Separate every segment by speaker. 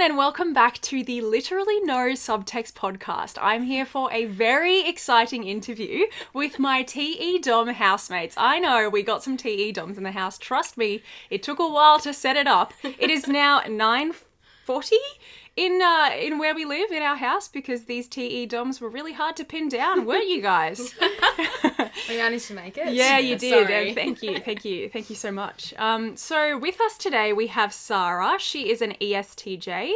Speaker 1: and welcome back to the Literally No Subtext podcast. I'm here for a very exciting interview with my TE Dom housemates. I know we got some TE Doms in the house. Trust me, it took a while to set it up. It is now 9:40 in where we live in our house because these TE Doms were really hard to pin down, weren't you guys?
Speaker 2: We managed to make it.
Speaker 1: Yeah, you did.
Speaker 2: Sorry.
Speaker 1: Thank you so much. So with us today we have Sarah. She is an ESTJ.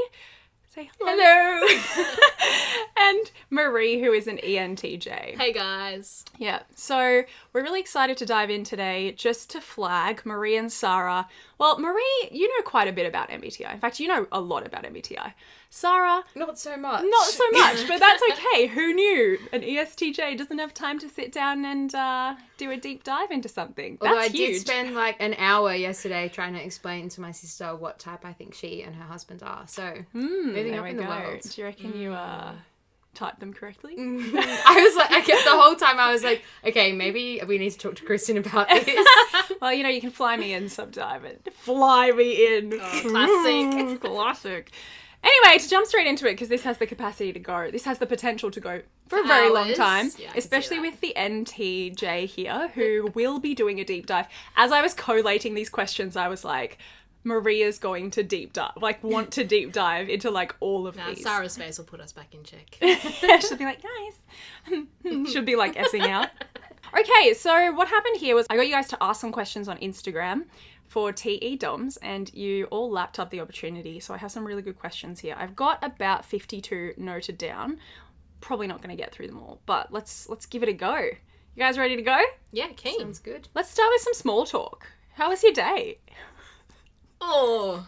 Speaker 1: Say hello. And Marie, who is an ENTJ.
Speaker 3: Hey guys.
Speaker 1: Yeah, so we're really excited to dive in today. Just to flag, Marie and Sarah. Well, Marie, you know quite a bit about MBTI. In fact, you know a lot about MBTI. Sarah,
Speaker 2: Not so much.
Speaker 1: not so much, but that's okay. Who knew? An ESTJ doesn't have time to sit down and do a deep dive into something.
Speaker 2: Although
Speaker 1: That's
Speaker 2: I
Speaker 1: huge.
Speaker 2: did spend like an hour yesterday trying to explain to my sister what type I think she and her husband are. So moving
Speaker 1: There
Speaker 2: up
Speaker 1: we
Speaker 2: in the
Speaker 1: go.
Speaker 2: world.
Speaker 1: Do you reckon you typed them correctly?
Speaker 2: I was like, I kept the whole time I was like, okay, maybe we need to talk to Kristen about this.
Speaker 1: Well, you know, you can fly me in sometime. Fly me in.
Speaker 3: Classic.
Speaker 1: Classic. Anyway, to jump straight into it, because this has the capacity to go, this has the potential to go for a very long
Speaker 3: Hours.
Speaker 1: time,
Speaker 3: Yeah, I can
Speaker 1: especially
Speaker 3: see that.
Speaker 1: with the NTJ here, who will be doing a deep dive. As I was collating these questions, I was like, Maria's going to deep dive, like want to deep dive into like all of
Speaker 3: Now,
Speaker 1: these.
Speaker 3: Sarah's face will put us back in check.
Speaker 1: She'll be like, guys. She'll be like essing out. Okay, so what happened here was I got you guys to ask some questions on Instagram for TE Doms, and you all lapped up the opportunity. So I have some really good questions here. I've got about 52 noted down. Probably not going to get through them all, but let's give it a go. You guys ready to go?
Speaker 3: Yeah, keen.
Speaker 2: Sounds good.
Speaker 1: Let's start with some small talk. How was your day?
Speaker 3: Oh.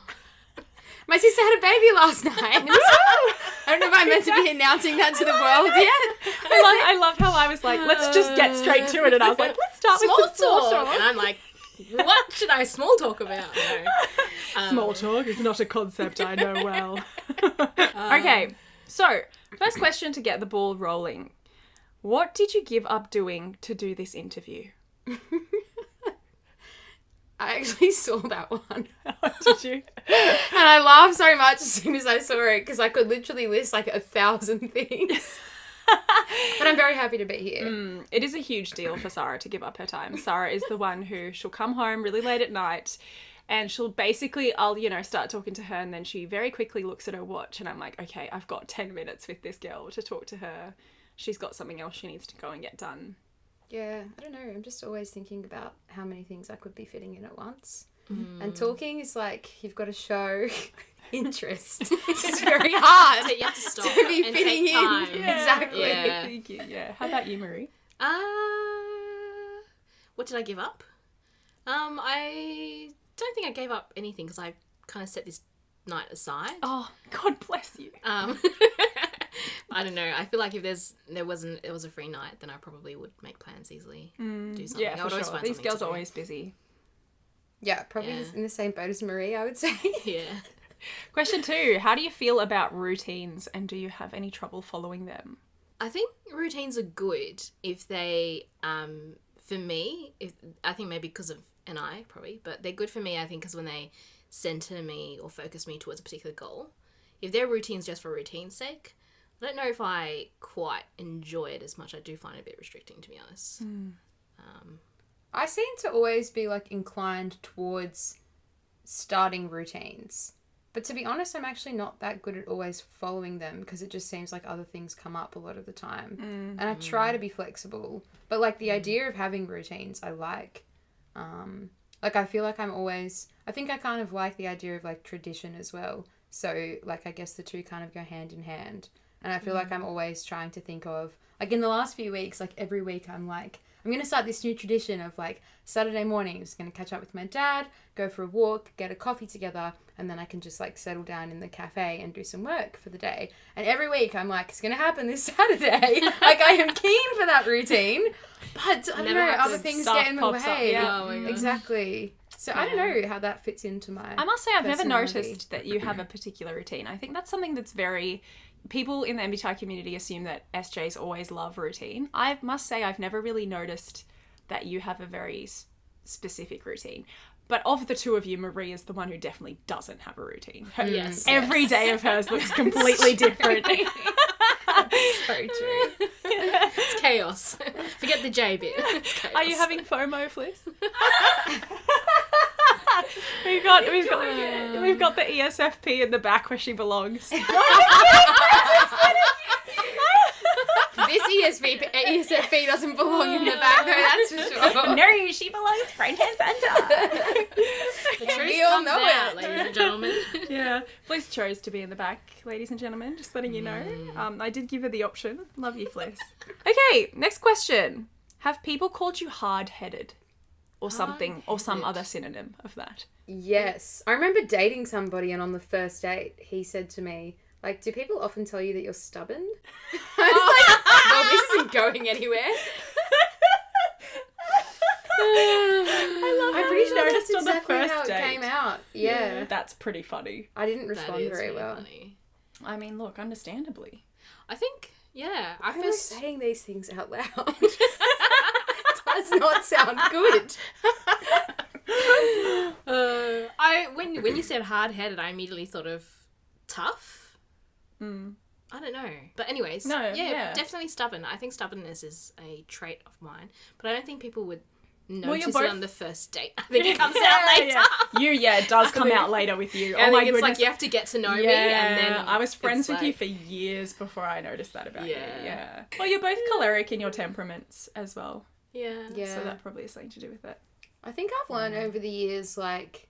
Speaker 2: My sister had a baby last night. I don't know if I'm meant to be announcing that to the world yet.
Speaker 1: I love how I was like, let's just get straight to it, and I was like, let's start with some small talk.
Speaker 3: And I'm like, what should I small talk about? No.
Speaker 1: Small talk is not a concept I know well. Okay, so first question to get the ball rolling. What did you give up doing to do this interview?
Speaker 2: I actually saw that one.
Speaker 1: Did you?
Speaker 2: And I laughed so much as soon as I saw it because I could literally list like 1,000 things. But I'm very happy to be here.
Speaker 1: It is a huge deal for Sarah to give up her time. Sarah is the one who she'll come home really late at night and she'll basically, I'll, start talking to her and then she very quickly looks at her watch and I'm like, okay, I've got 10 minutes with this girl to talk to her. She's got something else she needs to go and get done.
Speaker 2: Yeah, I don't know. I'm just always thinking about how many things I could be fitting in at once. And talking is like, you've got to show interest. It's very hard
Speaker 3: You have to stop
Speaker 2: to be
Speaker 3: and
Speaker 2: fitting
Speaker 3: take time.
Speaker 2: in. Exactly.
Speaker 3: Yeah.
Speaker 1: Thank you. Yeah. How about you, Marie?
Speaker 3: What did I give up? I don't think I gave up anything because I kind of set this night aside.
Speaker 1: Oh, God bless you.
Speaker 3: I don't know. I feel like if it was a free night, then I probably would make plans easily. Do something.
Speaker 1: Yeah,
Speaker 3: I
Speaker 1: for
Speaker 3: would always
Speaker 1: sure.
Speaker 3: find
Speaker 1: These
Speaker 3: something
Speaker 1: girls
Speaker 3: to
Speaker 1: are
Speaker 3: do.
Speaker 1: always busy.
Speaker 2: Yeah, probably
Speaker 3: Yeah.
Speaker 2: in the same boat as Marie, I would say.
Speaker 3: Yeah.
Speaker 1: Question 2. How do you feel about routines and do you have any trouble following them?
Speaker 3: I think routines are good if they, for me, I think maybe because of NI probably, but they're good for me, I think, because when they center me or focus me towards a particular goal. If they're routines just for routine's sake, I don't know if I quite enjoy it as much. I do find it a bit restricting, to be honest.
Speaker 2: I seem to always be like inclined towards starting routines. But to be honest, I'm actually not that good at always following them because it just seems like other things come up a lot of the time. And I try to be flexible. But like the idea of having routines, I like. Like I feel like I think I kind of like the idea of like tradition as well. So like I guess the two kind of go hand in hand. And I feel like I'm always trying to think of, like in the last few weeks, like every week I'm like, I'm going to start this new tradition of like Saturday mornings, going to catch up with my dad, go for a walk, get a coffee together, and then I can just like settle down in the cafe and do some work for the day. And every week I'm like, it's going to happen this Saturday. Like I am keen for that routine, but I don't
Speaker 3: Never
Speaker 2: know,
Speaker 3: happens.
Speaker 2: other things
Speaker 1: Stuff
Speaker 2: get in the
Speaker 1: pops up,
Speaker 2: way.
Speaker 1: yeah.
Speaker 3: Oh my God.
Speaker 2: Exactly. So I don't know how that fits into my
Speaker 1: I must say I've never
Speaker 2: personality.
Speaker 1: noticed that you have a particular routine. I think that's something that's very... People in the MBTI community assume that SJs always love routine. I must say I've never really noticed that you have a very specific routine. But of the two of you, Marie is the one who definitely doesn't have a routine.
Speaker 3: Yes.
Speaker 1: Every day of hers looks completely different.
Speaker 2: So true.
Speaker 3: It's chaos. Forget the J bit. It's chaos.
Speaker 1: Are you having FOMO, Fliss? we've got the ESFP in the back where she belongs.
Speaker 2: This ESFP doesn't belong in the back though, that's for sure.
Speaker 1: No, she belongs front and center.
Speaker 3: The truth
Speaker 2: We all
Speaker 3: comes
Speaker 2: know
Speaker 3: out,
Speaker 2: it.
Speaker 3: ladies and gentlemen.
Speaker 1: Yeah, Fliss chose to be in the back, ladies and gentlemen, just letting you know. I did give her the option. Love you, Fliss. Okay, next question. Have people called you hard-headed? Or something, or some other synonym of that?
Speaker 2: Yes. I remember dating somebody and on the first date, he said to me, like, do people often tell you that you're stubborn? I was like, well, this isn't going anywhere. I'm pretty sure that's exactly how it came out. Yeah.
Speaker 1: That's pretty funny.
Speaker 2: I didn't respond
Speaker 3: That is
Speaker 2: very
Speaker 3: really
Speaker 2: well.
Speaker 3: funny.
Speaker 1: I mean, look, understandably.
Speaker 3: I think, yeah. I
Speaker 2: I'm
Speaker 3: first
Speaker 2: saying these things out loud. Does not sound good.
Speaker 3: when you said hard-headed, I immediately thought of tough. I don't know. But anyways,
Speaker 1: yeah.
Speaker 3: definitely stubborn. I think stubbornness is a trait of mine, but I don't think people would
Speaker 1: you're
Speaker 3: notice
Speaker 1: both-
Speaker 3: it on the first date. I think it comes out later.
Speaker 1: It does come out later with you.
Speaker 3: I
Speaker 1: Oh my
Speaker 3: think it's
Speaker 1: goodness.
Speaker 3: like you have to get to know me,
Speaker 1: Yeah,
Speaker 3: and then
Speaker 1: I was friends
Speaker 3: it's
Speaker 1: with you
Speaker 3: like-
Speaker 1: for years before I noticed that about you.
Speaker 3: Yeah.
Speaker 1: Yeah. Well, you're both choleric in your temperaments as well.
Speaker 3: Yeah.
Speaker 1: So that probably has something to do with it.
Speaker 2: I think I've learned over the years, like,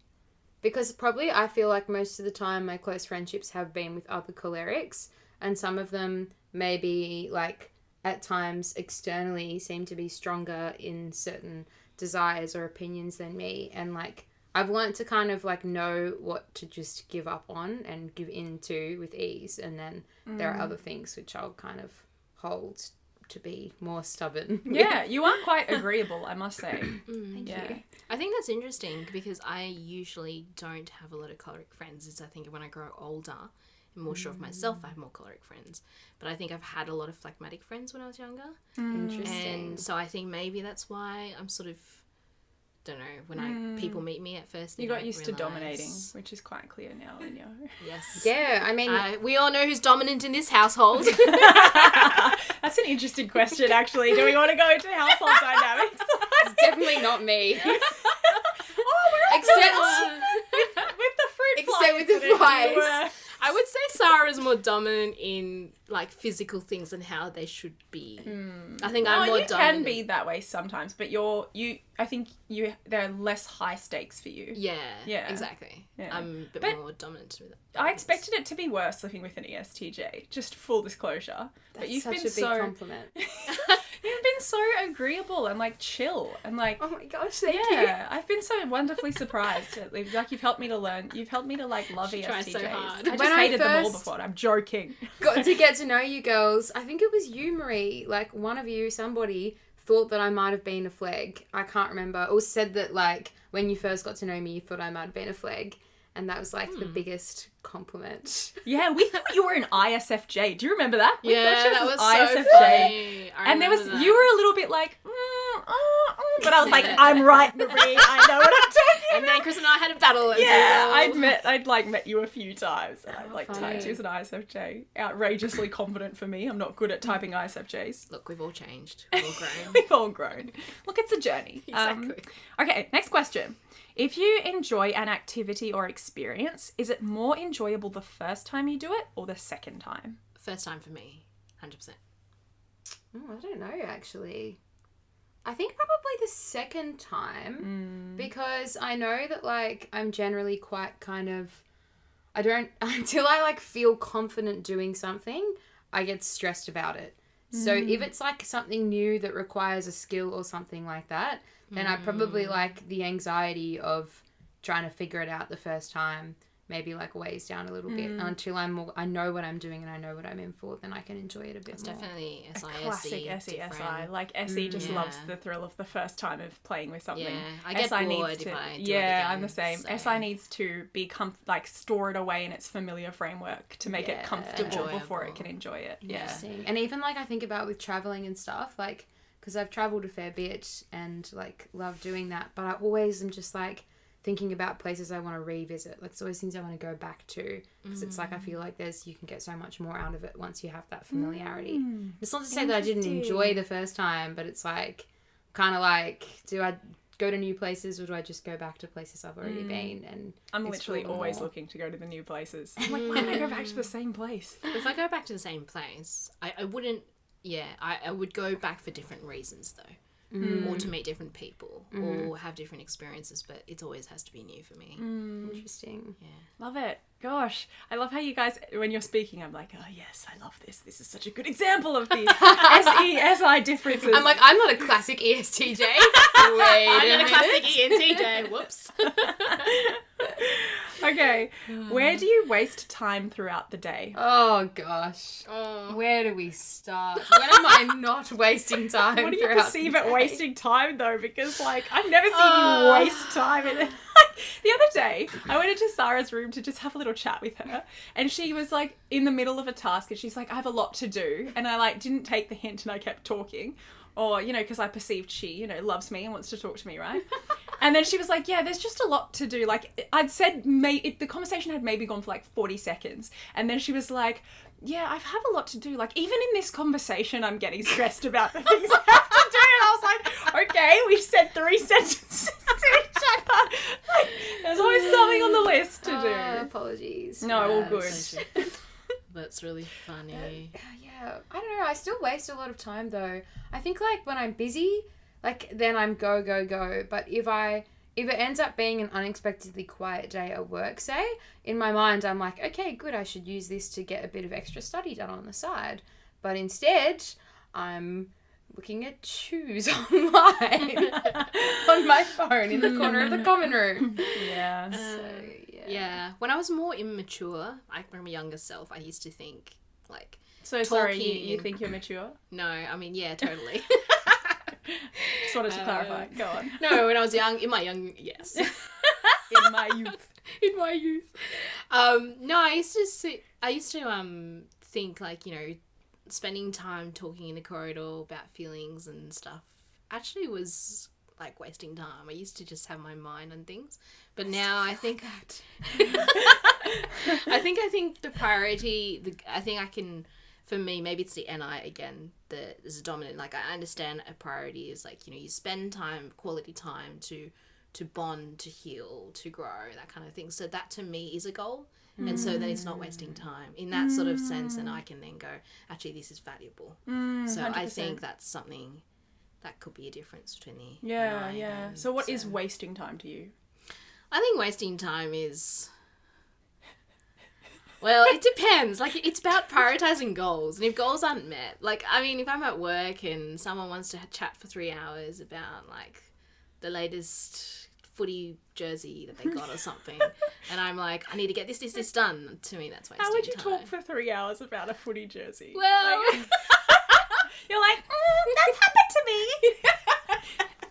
Speaker 2: because probably I feel like most of the time my close friendships have been with other cholerics, and some of them maybe, like, at times externally seem to be stronger in certain desires or opinions than me. And, like, I've learned to kind of, like, know what to just give up on and give in to with ease. And then there are other things which I'll kind of hold to be more stubborn.
Speaker 1: Yeah, you are quite agreeable, I must say.
Speaker 2: Thank you.
Speaker 3: I think that's interesting because I usually don't have a lot of choleric friends. It's I think when I grow older and more sure of myself, I have more choleric friends. But I think I've had a lot of phlegmatic friends when I was younger.
Speaker 2: Interesting.
Speaker 3: And so I think maybe that's why I'm sort of, don't know, when people meet me at first. They
Speaker 1: You got
Speaker 3: don't
Speaker 1: used to
Speaker 3: realise-
Speaker 1: dominating, which is quite clear now in your...
Speaker 3: Yes.
Speaker 2: Yeah, I mean...
Speaker 3: We all know who's dominant in this household.
Speaker 1: That's an interesting question, actually. Do we want to go into household dynamics?
Speaker 2: It's definitely not me.
Speaker 1: Except with the fruit flies.
Speaker 2: Except with the
Speaker 1: and
Speaker 2: flies.
Speaker 1: everywhere.
Speaker 3: I would say Sarah's more dominant in like physical things and how they should be. I think I'm more
Speaker 1: you
Speaker 3: dominant.
Speaker 1: can be that way sometimes, but I think there are less high stakes for you.
Speaker 3: Yeah, exactly.
Speaker 1: Yeah.
Speaker 3: I'm a bit
Speaker 1: But
Speaker 3: more dominant with it.
Speaker 1: I expected it to be worse living with an ESTJ, just full disclosure. But
Speaker 2: That's
Speaker 1: you've
Speaker 2: such
Speaker 1: been
Speaker 2: a big
Speaker 1: so
Speaker 2: compliment.
Speaker 1: you've been so agreeable and like chill and like
Speaker 2: Oh my gosh, thank you.
Speaker 1: yeah, I've been so wonderfully surprised. Like you've helped me to learn. You've helped me to like love
Speaker 3: She tries
Speaker 1: ESTJs.
Speaker 3: so hard.
Speaker 1: I just
Speaker 2: When I
Speaker 1: hated them all
Speaker 2: first-
Speaker 1: before. I'm joking.
Speaker 2: Got to get to know you girls. I think it was you, Marie. Like, one of you, somebody, thought that I might have been a flag. I can't remember. Or said that, like, when you first got to know me, you thought I might have been a flag. And that was, like, the biggest compliment.
Speaker 1: Yeah, we thought you were an ISFJ. Do you remember that? We
Speaker 3: Yeah,
Speaker 1: thought she
Speaker 3: that was
Speaker 1: an
Speaker 3: so funny. I
Speaker 1: And there was
Speaker 3: remember that.
Speaker 1: you were a little bit like, but I was like, I'm right, Marie. I know what I'm talking
Speaker 3: And then Chris and I had a battle as
Speaker 1: Yeah,
Speaker 3: well.
Speaker 1: I'd met you a few times. And I'd like
Speaker 2: funny.
Speaker 1: typed you as an ISFJ. Outrageously confident for me. I'm not good at typing ISFJs.
Speaker 3: Look, we've all changed. We've all grown.
Speaker 1: We've all grown. Look, it's a journey.
Speaker 3: Exactly.
Speaker 1: Okay, next question. If you enjoy an activity or experience, is it more enjoyable the first time you do it or the second time?
Speaker 3: First time for me, 100%.
Speaker 2: Oh, I don't know, actually. I think probably the second time. Because I know that, like, I'm generally quite kind of... I don't... Until I, like, feel confident doing something, I get stressed about it. So if it's, like, something new that requires a skill or something like that, then I probably like the anxiety of trying to figure it out the first time, maybe like weighs down a little bit until I know what I'm doing and I know what I'm in for, then I can enjoy it a bit more.
Speaker 3: Definitely
Speaker 1: A
Speaker 3: SISE.
Speaker 1: classic SESI. Like, SE just loves the thrill of the first time of playing with something.
Speaker 3: Yeah, I get
Speaker 1: SI
Speaker 3: bored
Speaker 1: needs
Speaker 3: if
Speaker 1: to,
Speaker 3: I do it
Speaker 1: yeah,
Speaker 3: again,
Speaker 1: I'm the same.
Speaker 3: so-
Speaker 1: SI needs to be store it away in its familiar framework to make it
Speaker 2: Yeah.
Speaker 1: comfortable before it
Speaker 3: Enjoyable.
Speaker 1: can enjoy it. Yeah.
Speaker 2: Interesting. And even like I think about with traveling and stuff, like, because I've traveled a fair bit and like love doing that, but I always am just like thinking about places I want to revisit. Like, it's always things I want to go back to, because it's like I feel like you can get so much more out of it once you have that familiarity. It's not to say that I didn't enjoy the first time, but it's like kind of like, do I go to new places, or do I just go back to places I've already been? And
Speaker 1: I'm literally always looking to go to the new places. I'm like, why would I go back to the same place?
Speaker 3: If I go back to the same place, I wouldn't. Yeah, I would go back for different reasons though. Or to meet different people or have different experiences, but it always has to be new for me.
Speaker 2: Interesting.
Speaker 3: Yeah.
Speaker 1: Love it. Gosh, I love how you guys, when you're speaking, I'm like, oh yes, I love this. This is such a good example of the SE-SI differences.
Speaker 2: I'm like, I'm not a classic ESTJ. Wait
Speaker 3: I'm not a classic ENTJ. Whoops.
Speaker 1: Okay, where do you waste time throughout the day?
Speaker 2: Oh gosh.
Speaker 3: Oh.
Speaker 2: Where do we start? When am I not wasting time?
Speaker 1: What do you
Speaker 2: throughout
Speaker 1: perceive
Speaker 2: the
Speaker 1: at
Speaker 2: day?
Speaker 1: wasting time though? Because like, I've never seen you waste time in it. The other day, I went into Sarah's room to just have a little chat with her, and she was like in the middle of a task, and she's like, I have a lot to do, and I like didn't take the hint, and I kept talking, or because I perceived she loves me and wants to talk to me, right? And then she was like, yeah, there's just a lot to do. Like I'd said, the conversation had maybe gone for like 40 seconds, and then she was like, yeah, I have a lot to do. Like, even in this conversation, I'm getting stressed about the things I have to do. And I was like, okay, we've said 3 sentences to each other. Like, there's always something on the list to do.
Speaker 2: Apologies.
Speaker 1: No, all good.
Speaker 3: So true. That's really funny.
Speaker 2: Yeah, I don't know. I still waste a lot of time though. I think like when I'm busy, like then I'm go, go, go. But if it ends up being an unexpectedly quiet day at work, say, in my mind, I'm like, okay, good, I should use this to get a bit of extra study done on the side. But instead, I'm looking at shoes online on my phone in the corner of the common room.
Speaker 1: Yeah.
Speaker 3: Yeah. When I was more immature, like from a younger self, I used to think like,
Speaker 1: So sorry,
Speaker 3: talking
Speaker 1: you think you're mature?
Speaker 3: no, I mean, yeah, totally.
Speaker 1: Just wanted to clarify. Go on.
Speaker 3: No, when I was young, yes.
Speaker 1: In my youth.
Speaker 3: In my youth. No, I used to think like, spending time talking in the corridor about feelings and stuff actually was like wasting time. I used to just have my mind on things. But now I think I think the priority, for me, maybe it's the NI again that is dominant. Like, I understand a priority is like, you spend quality time to bond, to heal, to grow, that kind of thing. So that to me is a goal. And so then it's not wasting time in that sort of sense. And I can then go, actually, this is valuable. So 100%. I think that's something that could be a difference between the NI and,
Speaker 1: So what is wasting time to you?
Speaker 3: I think wasting time is... Well, it depends. Like, it's about prioritizing goals. And if goals aren't met, like, I mean, if I'm at work and someone wants to chat for 3 hours about, like, the latest footy jersey that they got or something, and I'm like, I need to get this done, to me, that's wasting time.
Speaker 1: How would you talk for 3 hours about a footy jersey?
Speaker 3: Well...
Speaker 1: You're like, that's happened to me.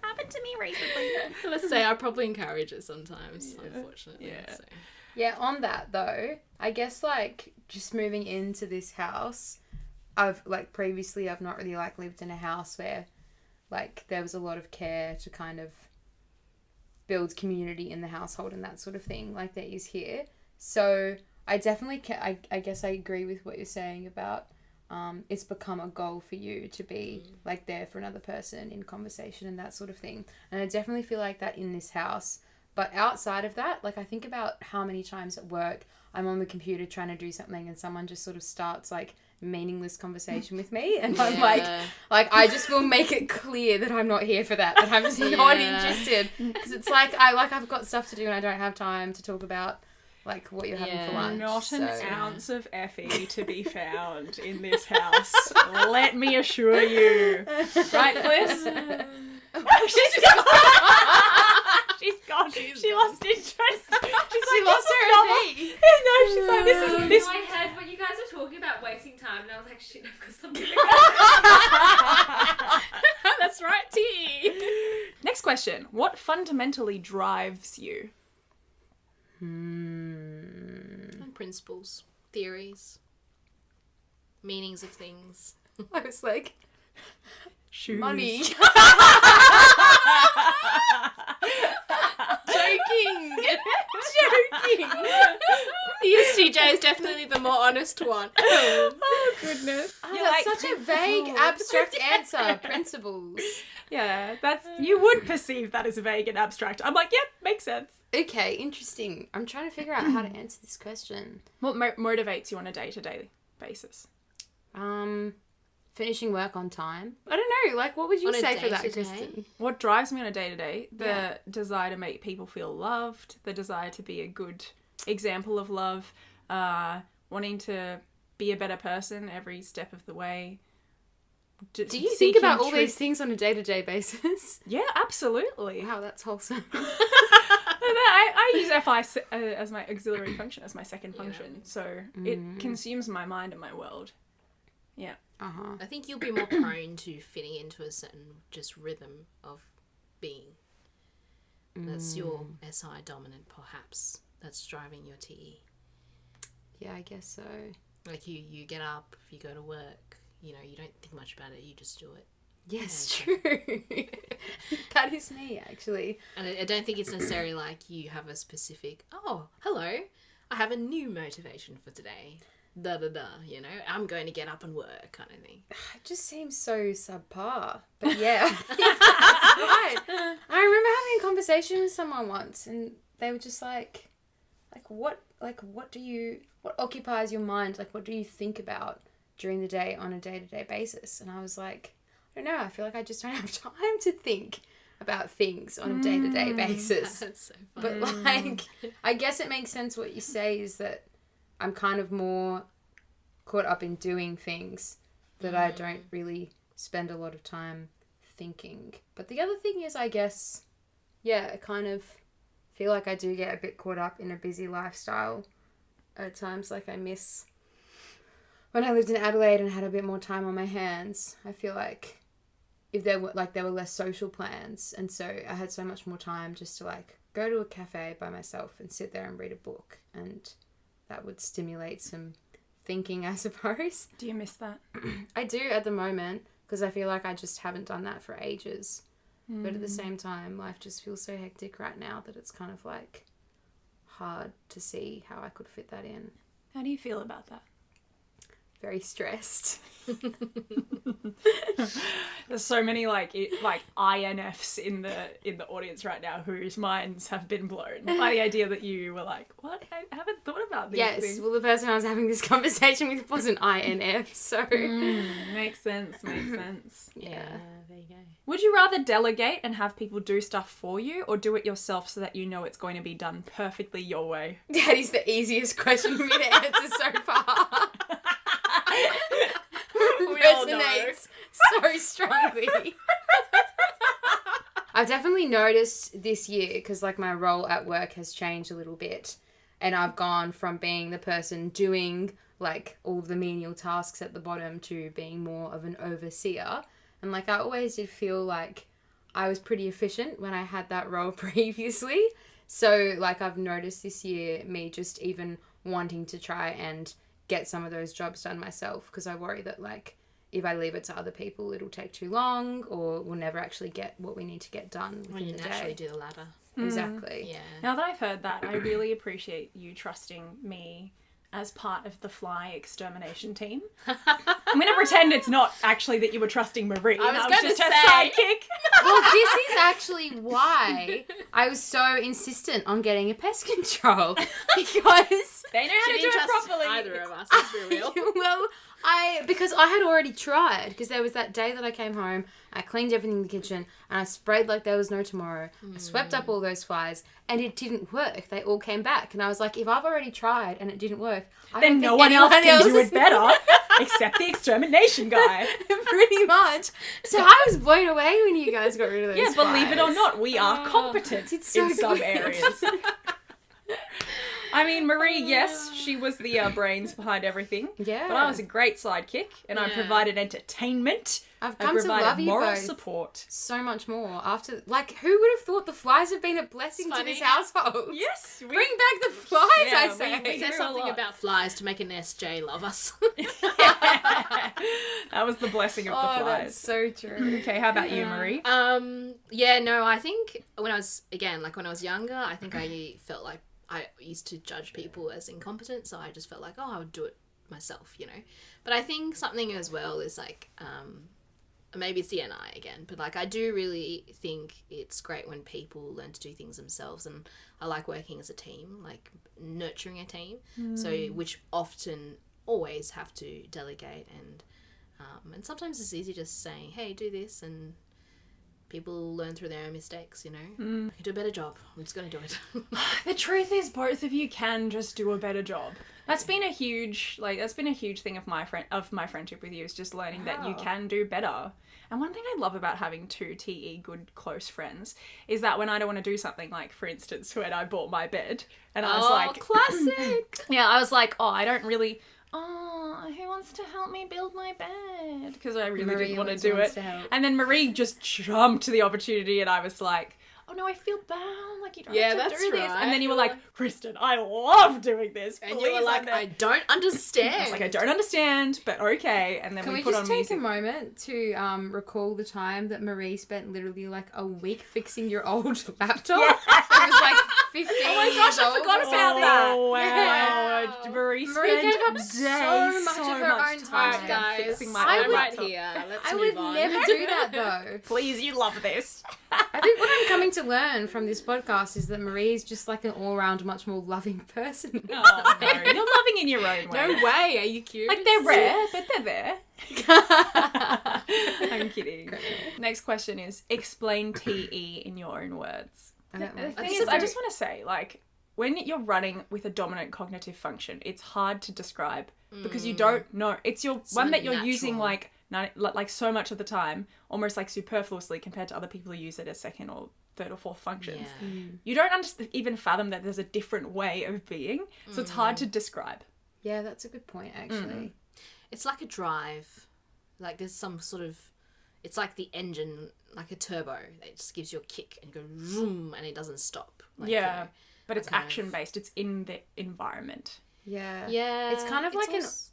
Speaker 1: Happened to me recently.
Speaker 3: Let's say I probably encourage it sometimes, unfortunately.
Speaker 1: Yeah.
Speaker 3: So.
Speaker 2: Yeah, on that though, I guess like just moving into this house, I've not really like lived in a house where like there was a lot of care to kind of build community in the household and that sort of thing like there is here. So I definitely I guess I agree with what you're saying about it's become a goal for you to be like there for another person in conversation and that sort of thing. And I definitely feel like that in this house. But outside of that, like I think about how many times at work I'm on the computer trying to do something and someone just sort of starts like meaningless conversation with me and I'm like I just will make it clear that I'm not here for that I'm just not interested, because it's like I've got stuff to do and I don't have time to talk about like what you're having for lunch.
Speaker 1: Not an ounce of Effie to be found in this house. Let me assure you. Right, Fliss? She's gone. She's gone. She lost interest. She lost her Effie. No, she's like, this is...
Speaker 4: I heard when you guys were talking about wasting time and I was like, shit, I've got something to go.
Speaker 3: That's right, T.
Speaker 1: Next question. What fundamentally drives you?
Speaker 3: And principles, theories, meanings of things.
Speaker 2: I was like,
Speaker 1: Shoes.
Speaker 2: money.
Speaker 3: Joking. Joking. The ESTJ is definitely the more honest one.
Speaker 1: Oh, goodness.
Speaker 2: Oh,
Speaker 1: You're
Speaker 2: that's
Speaker 1: like,
Speaker 2: such a vague, abstract answer. Principles.
Speaker 1: yeah, you would perceive that as vague and abstract. I'm like, yep, makes sense.
Speaker 2: Okay, interesting. I'm trying to figure out how to answer this question.
Speaker 1: What motivates you on a day-to-day basis?
Speaker 2: Finishing work on time. I don't know. Like, what would you
Speaker 3: On a
Speaker 2: say for that,
Speaker 3: day-to-day?
Speaker 2: Kristen?
Speaker 1: What drives me on a day-to-day? The
Speaker 2: Yeah.
Speaker 1: desire to make people feel loved, the desire to be a good example of love, wanting to be a better person every step of the way.
Speaker 2: Do you think
Speaker 1: Seeking
Speaker 2: about all
Speaker 1: truth.
Speaker 2: these things on a day-to-day basis?
Speaker 1: Yeah, absolutely.
Speaker 2: Wow, that's wholesome.
Speaker 1: I use FI as my auxiliary function, as my second function, so it consumes my mind and my world. Yeah.
Speaker 2: Uh-huh.
Speaker 3: I think you'll be more prone to fitting into a certain just rhythm of being. That's your SI dominant, perhaps. That's driving your TE.
Speaker 2: Yeah, I guess so.
Speaker 3: Like you get up, you go to work, you know, you don't think much about it, you just do it.
Speaker 2: Yes,
Speaker 3: Yeah,
Speaker 2: true. That is me, actually.
Speaker 3: And I don't think it's necessarily like you have a specific, oh, hello, I have a new motivation for today. Da da da, you know, I'm going to get up and work kind of thing.
Speaker 2: It just seems so subpar. But yeah, that's right. I remember having a conversation with someone once and they were just like what occupies your mind? Like, what do you think about during the day on a day-to-day basis? And I was like, I don't know, I feel like I just don't have time to think about things on a day-to-day basis.
Speaker 3: That's so funny.
Speaker 2: But like, I guess it makes sense what you say is that I'm kind of more caught up in doing things that I don't really spend a lot of time thinking. But the other thing is, I guess, yeah, I kind of feel like I do get a bit caught up in a busy lifestyle at times. Like, I miss when I lived in Adelaide and had a bit more time on my hands. I feel like if there were less social plans, and so I had so much more time just to like go to a cafe by myself and sit there and read a book, and that would stimulate some thinking, I suppose.
Speaker 1: Do you miss that?
Speaker 2: I do at the moment, because I feel like I just haven't done that for ages. But at the same time, life just feels so hectic right now that it's kind of like hard to see how I could fit that in.
Speaker 1: How do you feel about that?
Speaker 2: Very stressed.
Speaker 1: There's so many like INFs in the audience right now whose minds have been blown by the idea that you were like, what? I haven't thought about these
Speaker 2: Yes,
Speaker 1: things.
Speaker 2: well, the person I was having this conversation with was an INF, so...
Speaker 1: Makes sense.
Speaker 2: Yeah.
Speaker 3: There you go.
Speaker 1: Would you rather delegate and have people do stuff for you, or do it yourself so that you know it's going to be done perfectly your way?
Speaker 2: That is the easiest question for me to answer so far. Resonates so strongly. I've definitely noticed this year, because like my role at work has changed a little bit, and I've gone from being the person doing like all the menial tasks at the bottom to being more of an overseer. And like, I always did feel like I was pretty efficient when I had that role previously. So like, I've noticed this year me just even wanting to try and get some of those jobs done myself, because I worry that like, if I leave it to other people, it'll take too long, or we'll never actually get what we need to get done
Speaker 3: When
Speaker 2: within
Speaker 3: you
Speaker 2: the
Speaker 3: naturally
Speaker 2: day.
Speaker 3: do the latter.
Speaker 2: Exactly.
Speaker 3: Yeah.
Speaker 1: Now that I've heard that, I really appreciate you trusting me as part of the fly extermination team. I'm going to pretend it's not actually that you were trusting Marie.
Speaker 3: I was gonna
Speaker 1: just her
Speaker 3: say.
Speaker 1: sidekick.
Speaker 2: Well, this is actually why I was so insistent on getting a pest control, because
Speaker 1: They know how to do it properly.
Speaker 3: Either of us, let's be real.
Speaker 2: well, because I had already tried, because there was that day that I came home, I cleaned everything in the kitchen, and I sprayed like there was no tomorrow. I swept up all those flies, and it didn't work. They all came back, and I was like, if I've already tried and it didn't work, I
Speaker 1: Then
Speaker 2: don't
Speaker 1: no
Speaker 2: think
Speaker 1: one else
Speaker 2: anyone
Speaker 1: can do it better, except the extermination guy.
Speaker 2: Pretty much. So I was blown away when you guys got rid of those
Speaker 1: Yeah, believe it or
Speaker 2: flies.
Speaker 1: not, we are competent
Speaker 2: it's so
Speaker 1: in some
Speaker 2: good.
Speaker 1: areas. I mean, Marie, yes, she was the brains behind everything.
Speaker 2: Yeah.
Speaker 1: But I was a great sidekick, and I
Speaker 3: Yeah.
Speaker 1: provided entertainment
Speaker 2: I've
Speaker 1: I
Speaker 2: come to
Speaker 1: provide
Speaker 2: love you
Speaker 1: moral
Speaker 2: both
Speaker 1: support.
Speaker 2: so much more after. Like, who would have thought the flies have been a blessing to this household?
Speaker 1: Yes,
Speaker 2: Bring back the flies,
Speaker 1: Yeah,
Speaker 2: I say.
Speaker 3: Is there
Speaker 1: do a
Speaker 3: something
Speaker 1: lot.
Speaker 3: about flies to make an SJ love us?
Speaker 1: That was the blessing of the
Speaker 2: Oh,
Speaker 1: flies.
Speaker 2: that's so true.
Speaker 1: Okay, how about you, Marie?
Speaker 3: Yeah, no, I think when I was younger, I think I felt like I used to judge people as incompetent, so I just felt like, oh, I would do it myself, you know. But I think something as well is like, maybe it's the NI again, but like I do really think it's great when people learn to do things themselves, and I like working as a team, like nurturing a team, so which often always have to delegate, and sometimes it's easy just saying, hey, do this, and people learn through their own mistakes, you know. I can do a better job. I'm just going to do it.
Speaker 1: The truth is, both of you can just do a better job. That's been a huge thing of my friendship with you, is just learning that you can do better. And one thing I love about having two TE good close friends is that when I don't want to do something, like for instance when I bought my bed, and I was like,
Speaker 3: classic.
Speaker 1: yeah, I was like, who wants to help me build my bed? Because I really
Speaker 2: Marie
Speaker 1: didn't want to
Speaker 2: always
Speaker 1: do
Speaker 2: wants
Speaker 1: it.
Speaker 2: to help.
Speaker 1: And then Marie just jumped to the opportunity, and I was like, oh no, I feel bad. Like, you don't have to
Speaker 3: that's
Speaker 1: do this.
Speaker 3: right.
Speaker 1: And then you were like, Kristen, I love doing this.
Speaker 3: And you were like, I don't
Speaker 1: I
Speaker 3: understand.
Speaker 1: was like, I don't understand, but okay. And then
Speaker 2: Can we
Speaker 1: put
Speaker 2: just
Speaker 1: on
Speaker 2: take
Speaker 1: music.
Speaker 2: a moment to recall the time that Marie spent literally like a week fixing your old laptop? It was like 15
Speaker 1: Oh my gosh, I forgot about that.
Speaker 2: Oh,
Speaker 1: Wow.
Speaker 2: yeah.
Speaker 1: Marie
Speaker 2: Marie
Speaker 1: spent
Speaker 2: gave up
Speaker 1: days,
Speaker 2: so much of her own time.
Speaker 3: Alright, guys,
Speaker 1: fixing my
Speaker 3: I'm
Speaker 1: own
Speaker 3: right
Speaker 1: laptop.
Speaker 3: here. Let's
Speaker 2: I
Speaker 3: move
Speaker 2: would
Speaker 3: on.
Speaker 2: never do that though.
Speaker 1: Please, you love this.
Speaker 2: I think what I'm coming to learn from this podcast is that Marie is just like an all-round much more loving person.
Speaker 1: Oh, no. You're loving in your own way.
Speaker 3: No way. Are you curious?
Speaker 1: Like, they're rare, but they're there. I'm kidding. Next question is, explain TE in your own words.
Speaker 2: I don't
Speaker 1: The
Speaker 2: like
Speaker 1: thing
Speaker 2: that.
Speaker 1: is, I just want to say, like, when you're running with a dominant cognitive function, it's hard to describe because you don't know. It's one that you're using like so much of the time, almost like superfluously compared to other people who use it as second or third or fourth functions.
Speaker 3: Yeah.
Speaker 1: You don't even fathom that there's a different way of being, so it's hard to describe.
Speaker 2: Yeah, that's a good point actually.
Speaker 3: It's like a drive. Like there's some sort of, it's like the engine, like a turbo that just gives you a kick and go zoom and it doesn't stop. Like,
Speaker 1: Yeah.
Speaker 3: you know,
Speaker 1: But it's
Speaker 3: kind of-
Speaker 1: action based. It's in the environment.
Speaker 2: Yeah.
Speaker 3: Yeah.
Speaker 2: It's kind of like
Speaker 3: also-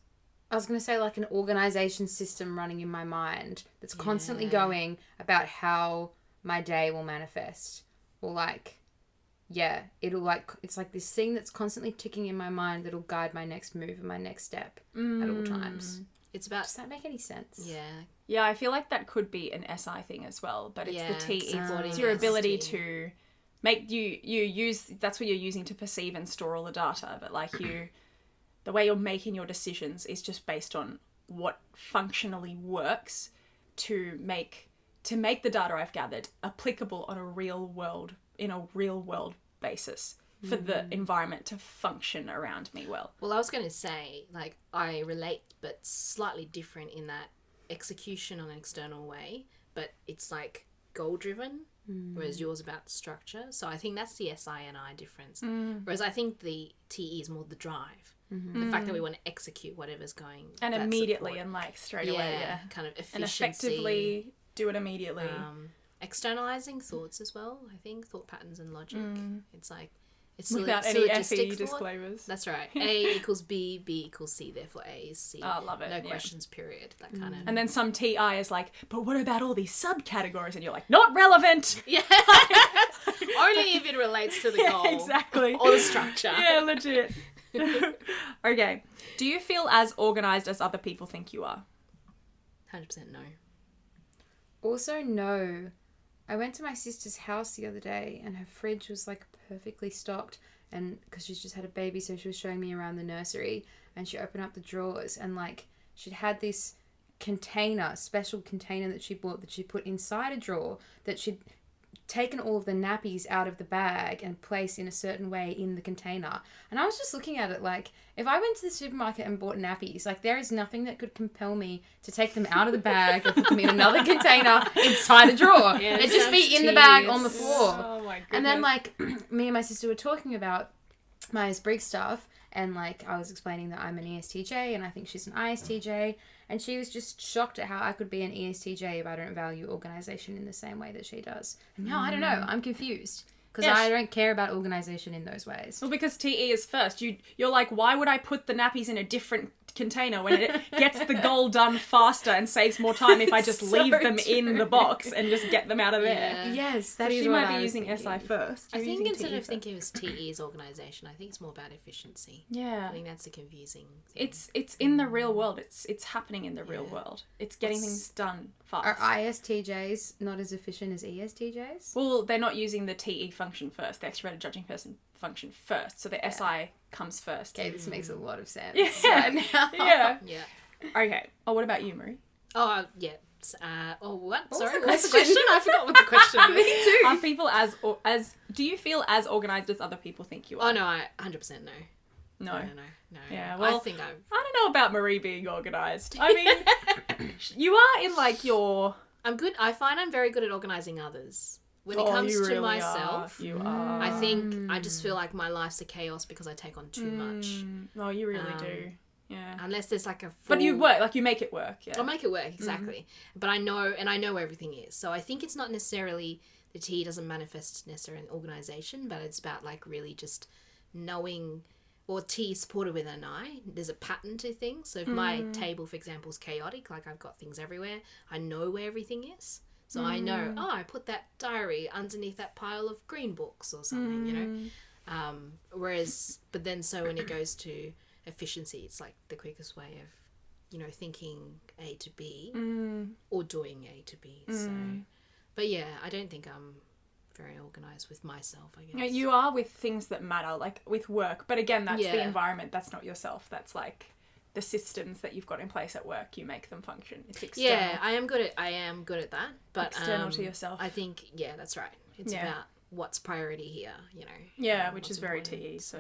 Speaker 2: I was going to say like an organization system running in my mind that's constantly going about how my day will manifest, or like, yeah, it'll like, it's like this thing that's constantly ticking in my mind that'll guide my next move and my next step at all times.
Speaker 3: It's about,
Speaker 2: Does that make any sense?
Speaker 3: yeah.
Speaker 1: Yeah, I feel like that could be an SI thing as well, but it's
Speaker 3: Yeah,
Speaker 1: the TE.
Speaker 3: supporting
Speaker 1: It's your ability
Speaker 3: ST.
Speaker 1: to make you use, that's what you're using to perceive and store all the data, but like the way you're making your decisions is just based on what functionally works to make the data I've gathered applicable on in a real world basis for the environment to function around me well.
Speaker 3: Well, I was going to say, like, I relate, but slightly different in that execution on an external way, but it's like goal driven, whereas yours about structure. So I think that's the SI and I difference. Whereas I think the TE is more the drive. The fact that we want to execute whatever's going.
Speaker 1: And
Speaker 3: that
Speaker 1: immediately
Speaker 3: support.
Speaker 1: and like straight away, yeah.
Speaker 3: Kind of
Speaker 1: And
Speaker 3: efficiency.
Speaker 1: effectively do it immediately.
Speaker 3: Externalizing thoughts as well, I think, thought patterns and logic. It's like, it's
Speaker 1: Without any FE
Speaker 3: syllogistic thought.
Speaker 1: disclaimers.
Speaker 3: That's right. A equals B, B equals C, therefore A is C.
Speaker 1: Oh, love it,
Speaker 3: No
Speaker 1: yeah.
Speaker 3: questions, period. That kind of.
Speaker 1: And then some TI is like, but what about all these subcategories? And you're like, not relevant.
Speaker 3: Yeah. Only if it relates to the goal.
Speaker 1: Exactly.
Speaker 3: Or the structure.
Speaker 1: Yeah, legit. Okay. Do you feel as organized as other people think you are?
Speaker 3: 100% no.
Speaker 2: Also, no. I went to my sister's house the other day and her fridge was like perfectly stocked, and because she's just had a baby, so she was showing me around the nursery, and she opened up the drawers and like she'd had this special container that she bought that she put inside a drawer that she'd taken all of the nappies out of the bag and placed in a certain way in the container. And I was just looking at it like, if I went to the supermarket and bought nappies, like there is nothing that could compel me to take them out of the bag and put them in another container inside a drawer.
Speaker 3: Yeah,
Speaker 2: It'd
Speaker 3: it
Speaker 2: just be
Speaker 3: sounds
Speaker 2: in the bag
Speaker 3: tedious.
Speaker 2: on the floor.
Speaker 1: Oh my goodness.
Speaker 2: And then like me and my sister were talking about Myers-Briggs stuff, and like I was explaining that I'm an ESTJ and I think she's an ISTJ, and she was just shocked at how I could be an ESTJ if I don't value organization in the same way that she does. And now I don't know, I'm confused because I don't care about organization in those ways.
Speaker 1: Well, because TE is first. You're like, why would I put the nappies in a different container when it gets the goal done faster and saves more time if I just leave them in the box and just get them out of there?
Speaker 3: Yeah.
Speaker 2: Yes,
Speaker 1: So
Speaker 2: that is
Speaker 1: she
Speaker 2: what
Speaker 1: might
Speaker 2: I
Speaker 1: be
Speaker 2: was
Speaker 1: using
Speaker 2: thinking.
Speaker 1: SI first.
Speaker 3: I
Speaker 1: You're
Speaker 3: think
Speaker 1: using
Speaker 3: instead
Speaker 1: TE
Speaker 3: of
Speaker 1: first.
Speaker 3: thinking it was TE's organisation, I think it's more about efficiency.
Speaker 1: Yeah.
Speaker 3: I think that's the confusing thing.
Speaker 1: It's in the real world. It's happening in the real world. It's getting things done fast.
Speaker 2: Are ISTJs not as efficient as ESTJs?
Speaker 1: Well, they're not using the TE function first, the extroverted judging person function first. So the SI comes first.
Speaker 2: Okay, this makes a lot of sense.
Speaker 1: Yeah.
Speaker 2: Right now.
Speaker 1: Yeah.
Speaker 3: Yeah.
Speaker 1: Okay. Oh, what about you, Marie?
Speaker 3: Oh, yeah. What?
Speaker 2: was
Speaker 3: Sorry,
Speaker 2: the
Speaker 3: what's the
Speaker 2: question?
Speaker 3: question? I forgot what the question was.
Speaker 2: Me too.
Speaker 1: Are people as do you feel as organized as other people think you are?
Speaker 3: Oh, no, I 100% no.
Speaker 1: No.
Speaker 3: No.
Speaker 1: Yeah,
Speaker 3: I
Speaker 1: well,
Speaker 3: think I'm...
Speaker 1: I don't know about Marie being organized. I mean, you are in like your...
Speaker 3: I'm good. I find I'm very good at organising others. When it comes
Speaker 1: you
Speaker 3: to
Speaker 1: really
Speaker 3: myself,
Speaker 1: are. You are.
Speaker 3: I think I just feel like my life's a chaos because I take on too much.
Speaker 1: Oh, you really do. Yeah.
Speaker 3: Unless there's like a full...
Speaker 1: But you work, like you make it work. Yeah.
Speaker 3: I'll make it work, exactly. But I know where everything is. So I think it's not necessarily, the T doesn't manifest necessarily in organisation, but it's about like really just knowing, or T is supported with an I. There's a pattern to things. So if my table, for example, is chaotic, like I've got things everywhere, I know where everything is. So I know, I put that diary underneath that pile of green books or something, you know. Whereas, but then so when it goes to efficiency, it's like the quickest way of, you know, thinking A to B or doing A to B. So, but yeah, I don't think I'm very organised with myself, I guess.
Speaker 1: You are with things that matter, like with work. But again, that's the
Speaker 3: Yeah.
Speaker 1: environment. That's not yourself. That's like the systems that you've got in place at work. You make them function. It's external.
Speaker 3: Yeah, I am good at that. But
Speaker 1: External to yourself.
Speaker 3: I think, yeah, that's right. It's about what's priority here, you know.
Speaker 1: Yeah, which
Speaker 3: what's
Speaker 1: is very
Speaker 3: important.
Speaker 1: TE. So,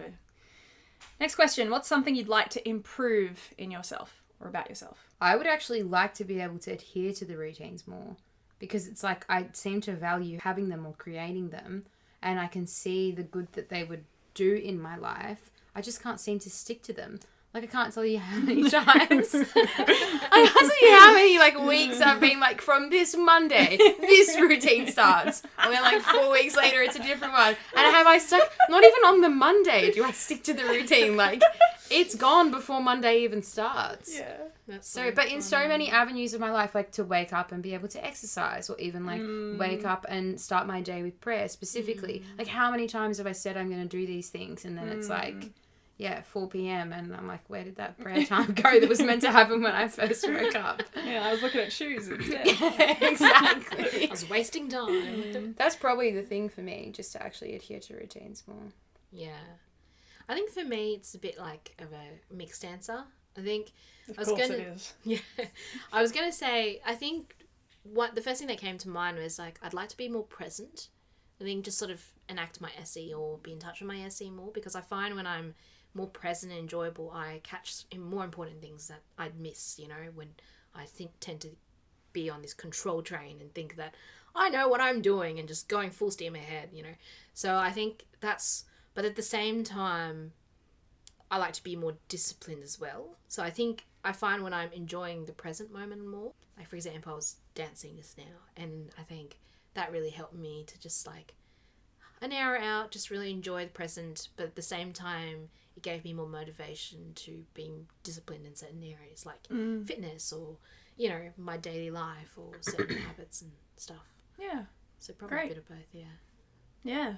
Speaker 1: next question: what's something you'd like to improve in yourself or about yourself?
Speaker 2: I would actually like to be able to adhere to the routines more, because it's like I seem to value having them or creating them, and I can see the good that they would do in my life. I just can't seem to stick to them. Like, I can't tell you how many times. I can't tell you how many, like, weeks I've been, like, from this Monday, this routine starts. And then, like, 4 weeks later, it's a different one. And have I stuck, not even on the Monday do I stick to the routine. Like, it's gone before Monday even starts.
Speaker 1: Yeah.
Speaker 3: That's
Speaker 2: So, but in so many avenues of my life, like to wake up and be able to exercise, or even like wake up and start my day with prayer specifically. Like, how many times have I said I'm going to do these things, and then it's like, 4 p.m. and I'm like, where did that prayer time go that was meant to happen when I first woke up?
Speaker 1: Yeah, I was looking at shoes instead.
Speaker 2: Exactly.
Speaker 3: I was wasting time.
Speaker 2: That's probably the thing for me, just to actually adhere to routines more.
Speaker 3: Yeah. I think for me, it's a bit like of a mixed answer. I think
Speaker 1: Of
Speaker 3: I was
Speaker 1: course
Speaker 3: gonna,
Speaker 1: it is.
Speaker 3: Yeah, I was gonna say, I think the first thing that came to mind was like, I'd like to be more present. I think just sort of enact my SE or be in touch with my SE more, because I find when I'm more present and enjoyable, I catch more important things that I'd miss, you know, when I tend to be on this control train and think that I know what I'm doing and just going full steam ahead, you know. So I think that's, but at the same time, I like to be more disciplined as well. So I think I find when I'm enjoying the present moment more, like for example, I was dancing just now, and I think that really helped me to just like an hour out, just really enjoy the present, but at the same time, it gave me more motivation to being disciplined in certain areas, like fitness or, you know, my daily life or certain habits and stuff.
Speaker 1: Yeah.
Speaker 3: So probably
Speaker 1: Great.
Speaker 3: a bit of both, yeah.
Speaker 1: Yeah.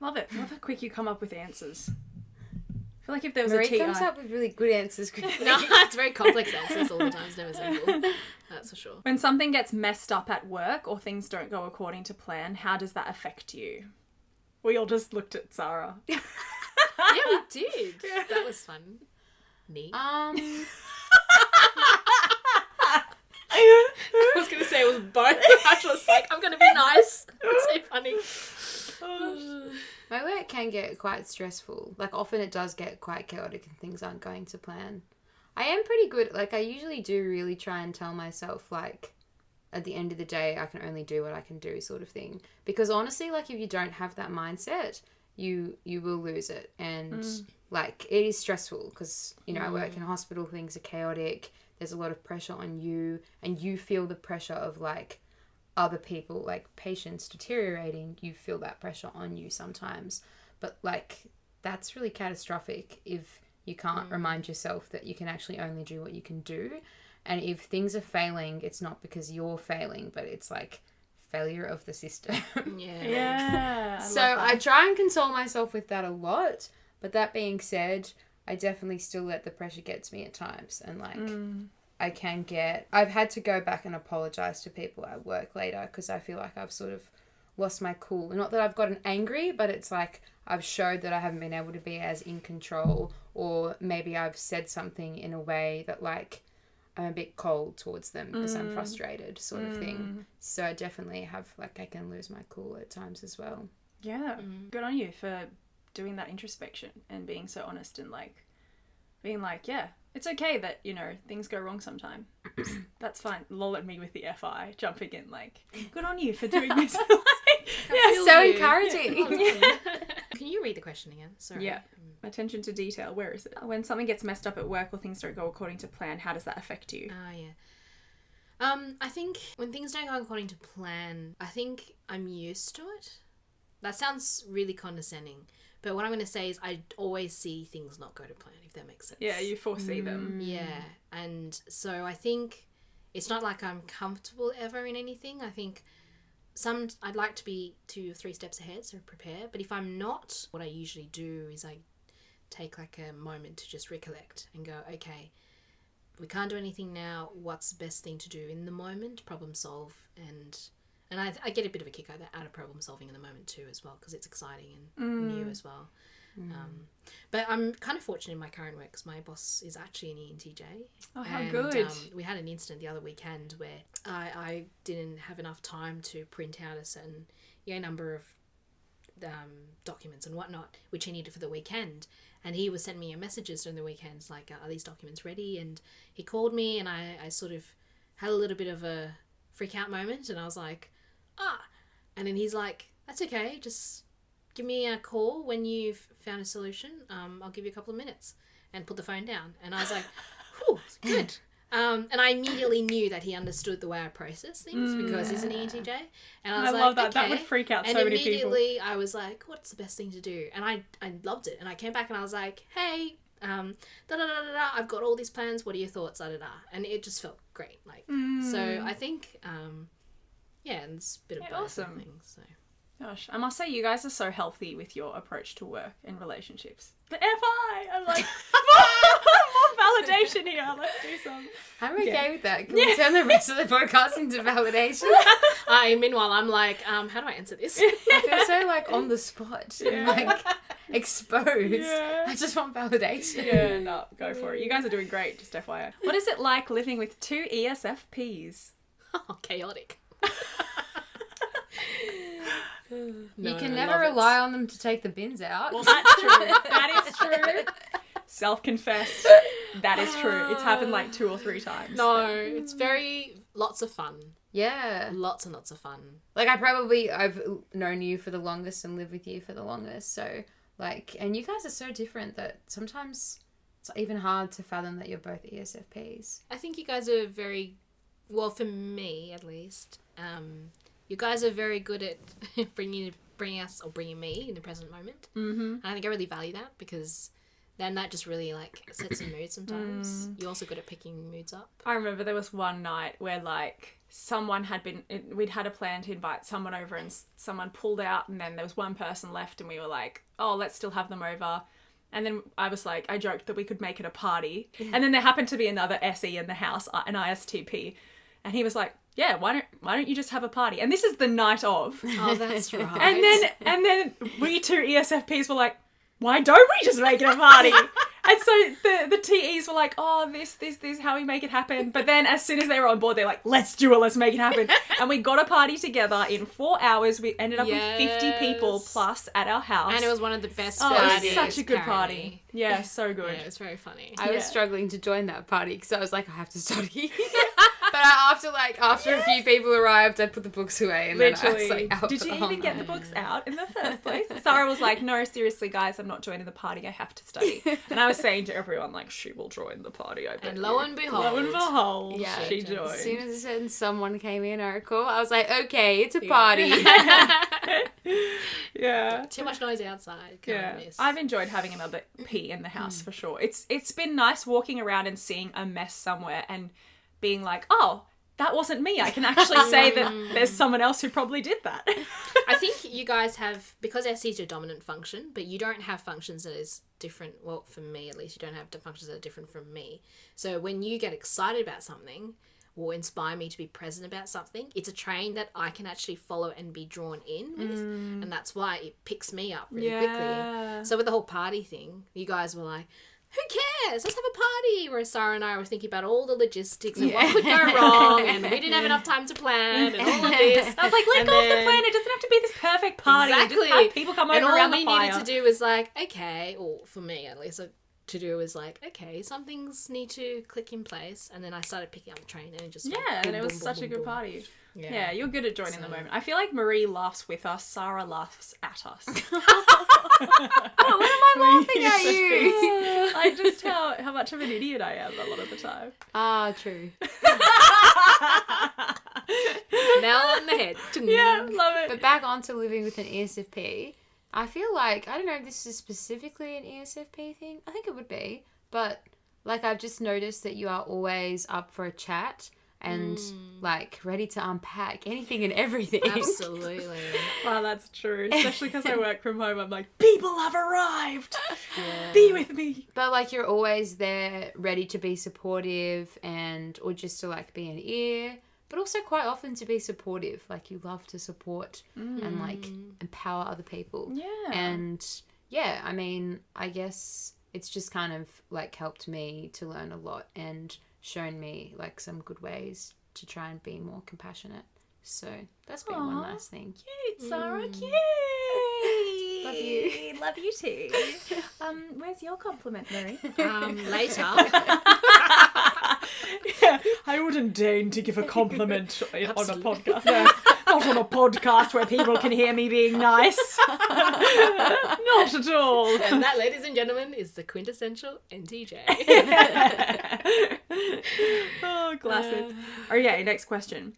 Speaker 1: Love it. Love how quick you come up with answers. I feel like if there was
Speaker 2: Marie
Speaker 1: a TI...
Speaker 2: comes up with really good answers.
Speaker 3: No, it's very complex answers all the time. It's never simple. That's for sure.
Speaker 1: When something gets messed up at work or things don't go according to plan, how does that affect you? We all just looked at Sarah.
Speaker 3: Yeah, we did. That was fun. Neat.
Speaker 2: Um,
Speaker 3: I was going to say it was both. I was like, I'm going to be nice. It's so funny.
Speaker 2: my work can get quite stressful. Like, often it does get quite chaotic and things aren't going to plan. I am pretty good. Like, I usually do really try and tell myself, like, at the end of the day, I can only do what I can do, sort of thing. Because honestly, like, if you don't have that mindset, you will lose it. And like, it is stressful because, you know, I work in a hospital, things are chaotic, there's a lot of pressure on you, and you feel the pressure of like other people, like patients deteriorating, you feel that pressure on you sometimes. But like, that's really catastrophic if you can't remind yourself that you can actually only do what you can do. And if things are failing, it's not because you're failing, but it's like failure of the system.
Speaker 1: Yeah.
Speaker 2: So I try and console myself with that a lot. But that being said, I definitely still let the pressure get to me at times. And like, I've had to go back and apologize to people at work later because I feel like I've sort of lost my cool. Not that I've gotten angry, but it's like I've showed that I haven't been able to be as in control, or maybe I've said something in a way that like I'm a bit cold towards them because I'm frustrated, sort of thing. So I definitely have, like, I can lose my cool at times as well.
Speaker 1: Yeah. Good on you for doing that introspection and being so honest and like being like, yeah, it's okay that, you know, things go wrong sometime. That's fine. Lol at me with the FI jumping in like, good on you for doing this.
Speaker 2: Yeah, so encouraging.
Speaker 3: Can you read the question again? Sorry.
Speaker 1: Yeah. Attention to detail. Where is it? When something gets messed up at work or things don't go according to plan, how does that affect you?
Speaker 3: Yeah. I think when things don't go according to plan, I think I'm used to it. That sounds really condescending, but what I'm going to say is I always see things not go to plan, if that makes sense.
Speaker 1: Yeah, you foresee them.
Speaker 3: Yeah, and so I think it's not like I'm comfortable ever in anything. I think I'd like to be 2 or 3 steps ahead, so prepare. But if I'm not, what I usually do is I take like a moment to just recollect and go, okay, we can't do anything now. What's the best thing to do in the moment? Problem solve. And I get a bit of a kick out of problem solving in the moment too as well, because it's exciting and new as well. But I'm kind of fortunate in my current work because my boss is actually an ENTJ.
Speaker 1: Oh, how good.
Speaker 3: We had an incident the other weekend where I didn't have enough time to print out a certain number of documents and whatnot, which he needed for the weekend. And he was sending me messages during the weekends like, are these documents ready? And he called me and I sort of had a little bit of a freak out moment, and I was like, and then he's like, that's okay, just give me a call when you've found a solution. I'll give you a couple of minutes, and put the phone down. And I was like, whew, good. And I immediately knew that he understood the way I process things because he's an ENTJ. And I was like,
Speaker 1: love that.
Speaker 3: okay.
Speaker 1: That would freak out so many people.
Speaker 3: And immediately I was like, what's the best thing to do? And I loved it. And I came back and I was like, hey, I've got all these plans. What are your thoughts? And it just felt great. Like, so I think, and it's a bit of both.
Speaker 1: Awesome.
Speaker 3: Things, so.
Speaker 1: Gosh, I must say you guys are so healthy with your approach to work and relationships. The FI! I'm like, more validation here. Let's do some.
Speaker 2: I'm okay with that. Can we turn the rest of the podcast into validation?
Speaker 3: Meanwhile, I'm like, how do I answer this?
Speaker 2: I feel so like on the spot and like exposed.
Speaker 1: Yeah.
Speaker 2: I just want validation.
Speaker 1: Yeah, no, go for it. You guys are doing great, just FYI. What is it like living with 2 ESFPs?
Speaker 3: Oh, chaotic.
Speaker 2: You can never rely on them to take the bins out.
Speaker 1: Well, that's true. That is true. Self-confessed. That is true. It's happened like 2 or 3 times.
Speaker 3: No, it's lots of fun.
Speaker 2: Yeah.
Speaker 3: Lots and lots of fun.
Speaker 2: Like, I've known you for the longest and lived with you for the longest. So, like, and you guys are so different that sometimes it's even hard to fathom that you're both ESFPs.
Speaker 3: I think you guys are well, for me at least, you guys are very good at bringing me in the present moment. Mm-hmm. And I think I really value that because then that just really like sets the mood sometimes. You're also good at picking moods up.
Speaker 1: I remember there was one night where like we'd had a plan to invite someone over and someone pulled out, and then there was one person left and we were like, oh, let's still have them over. And then I joked that we could make it a party. And then there happened to be another SE in the house, an ISTP. And he was like, yeah, why don't you just have a party? And this is the night of.
Speaker 3: Oh, that's right.
Speaker 1: And then we 2 ESFPs were like, why don't we just make it a party? And so the TEs were like, oh, this, how we make it happen. But then as soon as they were on board, they're like, let's do it, let's make it happen. And we got a party together in 4 hours. We ended up with 50 people plus at our house.
Speaker 3: And it was one of the best
Speaker 1: parties.
Speaker 3: parties.
Speaker 1: It was such a good
Speaker 3: apparently.
Speaker 1: party. Yeah, so good.
Speaker 3: Yeah, it was very funny.
Speaker 2: I was struggling to join that party because I was like, I have to study. But But after a few people arrived, I'd put the books away and then I was like out
Speaker 1: Did
Speaker 2: for
Speaker 1: you
Speaker 2: the whole
Speaker 1: even get the
Speaker 2: night.
Speaker 1: books out in the first place? Sarah was like, no, seriously, guys, I'm not joining the party. I have to study. And I was saying to everyone, like, she will join the party, I bet.
Speaker 3: And lo and behold.
Speaker 1: Lo and behold,
Speaker 2: Yeah,
Speaker 1: she
Speaker 2: as
Speaker 1: joined.
Speaker 2: soon as it said someone came in, I recall, I was like, okay, it's a party.
Speaker 1: Yeah.
Speaker 3: Too much noise outside. Can't miss.
Speaker 1: I've enjoyed having another pee in the house for sure. It's been nice walking around and seeing a mess somewhere and being like, oh, that wasn't me. I can actually say that there's someone else who probably did that.
Speaker 3: I think you guys have, because SE is your dominant function, but you don't have functions that is different. Well, for me at least, you don't have functions that are different from me. So when you get excited about something or inspire me to be present about something, it's a train that I can actually follow and be drawn in with. And that's why it picks me up really quickly. So with the whole party thing, you guys were like, who cares? Let's have a party. Whereas Sarah and I were thinking about all the logistics and what could go wrong, and we didn't have enough time to plan, and all of this.
Speaker 1: I was like, let go of the plan. It doesn't have to be this perfect party.
Speaker 3: Exactly.
Speaker 1: Just have people come over
Speaker 3: And all
Speaker 1: around
Speaker 3: we
Speaker 1: the fire.
Speaker 3: needed to do was like, okay, or for me at least, to do was like, okay, some things need to click in place, and then I started picking up the train, and it just went
Speaker 1: Yeah,
Speaker 3: boom,
Speaker 1: and it was
Speaker 3: boom,
Speaker 1: such
Speaker 3: boom,
Speaker 1: a good
Speaker 3: boom.
Speaker 1: party.
Speaker 3: Yeah.
Speaker 1: Yeah, you're good at joining the moment. I feel like Marie laughs with us, Sarah laughs at us.
Speaker 2: Oh, when am I laughing at you?
Speaker 1: Like just how much of an idiot I am a lot of the time.
Speaker 2: Ah, true.
Speaker 3: Nail on the head.
Speaker 1: Yeah, love it.
Speaker 2: But back onto living with an ESFP, I feel like, I don't know if this is specifically an ESFP thing. I think it would be. But, like, I've just noticed that you are always up for a chat and, like, ready to unpack anything and everything.
Speaker 3: Absolutely.
Speaker 1: Well, that's true. Especially because I work from home. I'm like, people have arrived. Be with me.
Speaker 2: But, like, you're always there ready to be supportive or just to, like, be an ear. But also quite often to be supportive. Like, you love to support and, like, empower other people.
Speaker 1: Yeah.
Speaker 2: And, yeah, I mean, I guess it's just kind of, like, helped me to learn a lot and shown me, like, some good ways to try and be more compassionate. So that's been one nice thing.
Speaker 1: Cute, Sarah, cute.
Speaker 2: Love you.
Speaker 1: Love you too. Where's your compliment, Marie?
Speaker 3: Later.
Speaker 1: I wouldn't deign to give a compliment on a podcast. No, not on a podcast where people can hear me being nice. Not at all.
Speaker 3: And that, ladies and gentlemen, is the quintessential NTJ.
Speaker 1: Oh, classic. Okay, next question.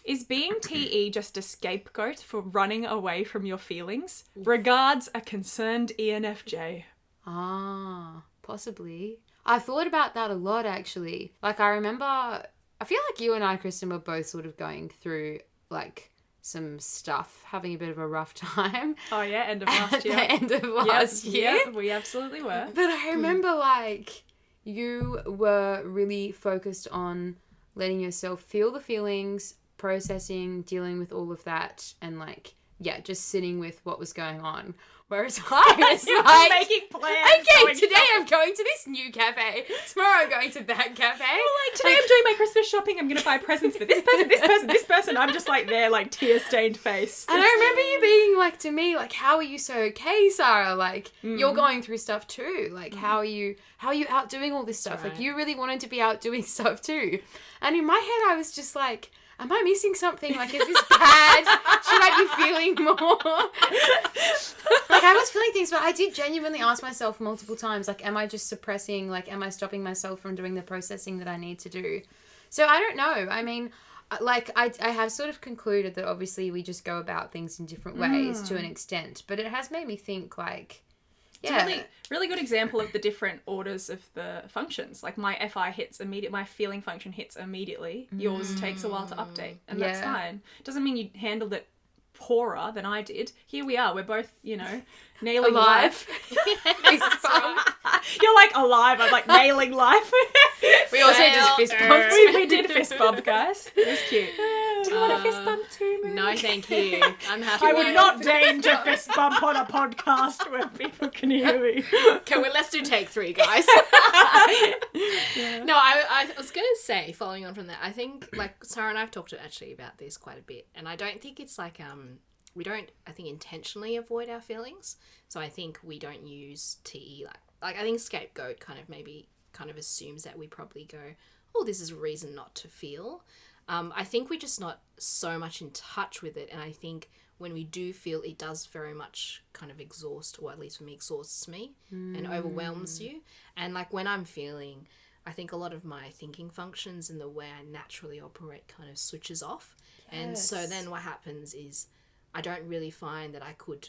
Speaker 1: Is being TE just a scapegoat for running away from your feelings? Regards, a concerned ENFJ.
Speaker 2: Ah, possibly. I thought about that a lot, actually. Like, I remember, I feel like you and I, Kristen, were both sort of going through, like, some stuff, having a bit of a rough time.
Speaker 1: Oh yeah, end of last year.
Speaker 2: At the end of last year.
Speaker 1: Yep, we absolutely were.
Speaker 2: But I remember, like, you were really focused on letting yourself feel the feelings, processing, dealing with all of that, and, like, yeah, just sitting with what was going on. Whereas I was like,
Speaker 1: making plans.
Speaker 2: okay, today I'm going to this new cafe. Tomorrow I'm going to that cafe.
Speaker 1: Like, today I'm doing my Christmas shopping. I'm going to buy presents for this person, this person, this person. I'm just like there, like tear-stained face.
Speaker 2: And I remember you being like to me, like, how are you so okay, Sarah? Like, you're going through stuff too. Like, how are you out doing all this stuff?
Speaker 3: Right.
Speaker 2: Like, you really wanted to be out doing stuff too. And in my head, I was just like, am I missing something? Like, is this bad? Should I be feeling more? Like, I was feeling things, but I did genuinely ask myself multiple times, like, am I just suppressing? Like, am I stopping myself from doing the processing that I need to do? So I don't know. I mean, like, I have sort of concluded that obviously we just go about things in different ways to an extent, but it has made me think, like,
Speaker 1: It's a really, really good example of the different orders of the functions. Like my FI hits immediate, my feeling function hits immediately. Yours takes a while to update, and that's
Speaker 2: Yeah.
Speaker 1: fine. Doesn't mean you handled it poorer than I did. Here we are. We're both, you know, nailing
Speaker 2: Alive.
Speaker 1: life. You're like alive. I'm like nailing life.
Speaker 2: We also just fist bumped.
Speaker 1: we did fist bump, guys. It was cute. Do you want a fist bump too, Marie?
Speaker 3: No, thank you. I'm happy.
Speaker 1: I would not deign to fist bump on a podcast where people can hear me.
Speaker 3: Okay, well, let's do take 3, guys. No, I was going to say, following on from that, I think, like, Sarah and I have talked actually about this quite a bit, and I don't think it's like, we don't, I think, intentionally avoid our feelings, so I think we don't use TE, like I think scapegoat kind of maybe kind of assumes that we probably go, oh, this is a reason not to feel. I think we're just not so much in touch with it. And I think when we do feel, it does very much kind of exhaust, or at least for me, exhausts me and overwhelms you. And like when I'm feeling, I think a lot of my thinking functions and the way I naturally operate kind of switches off. Yes. And so then what happens is I don't really find that I could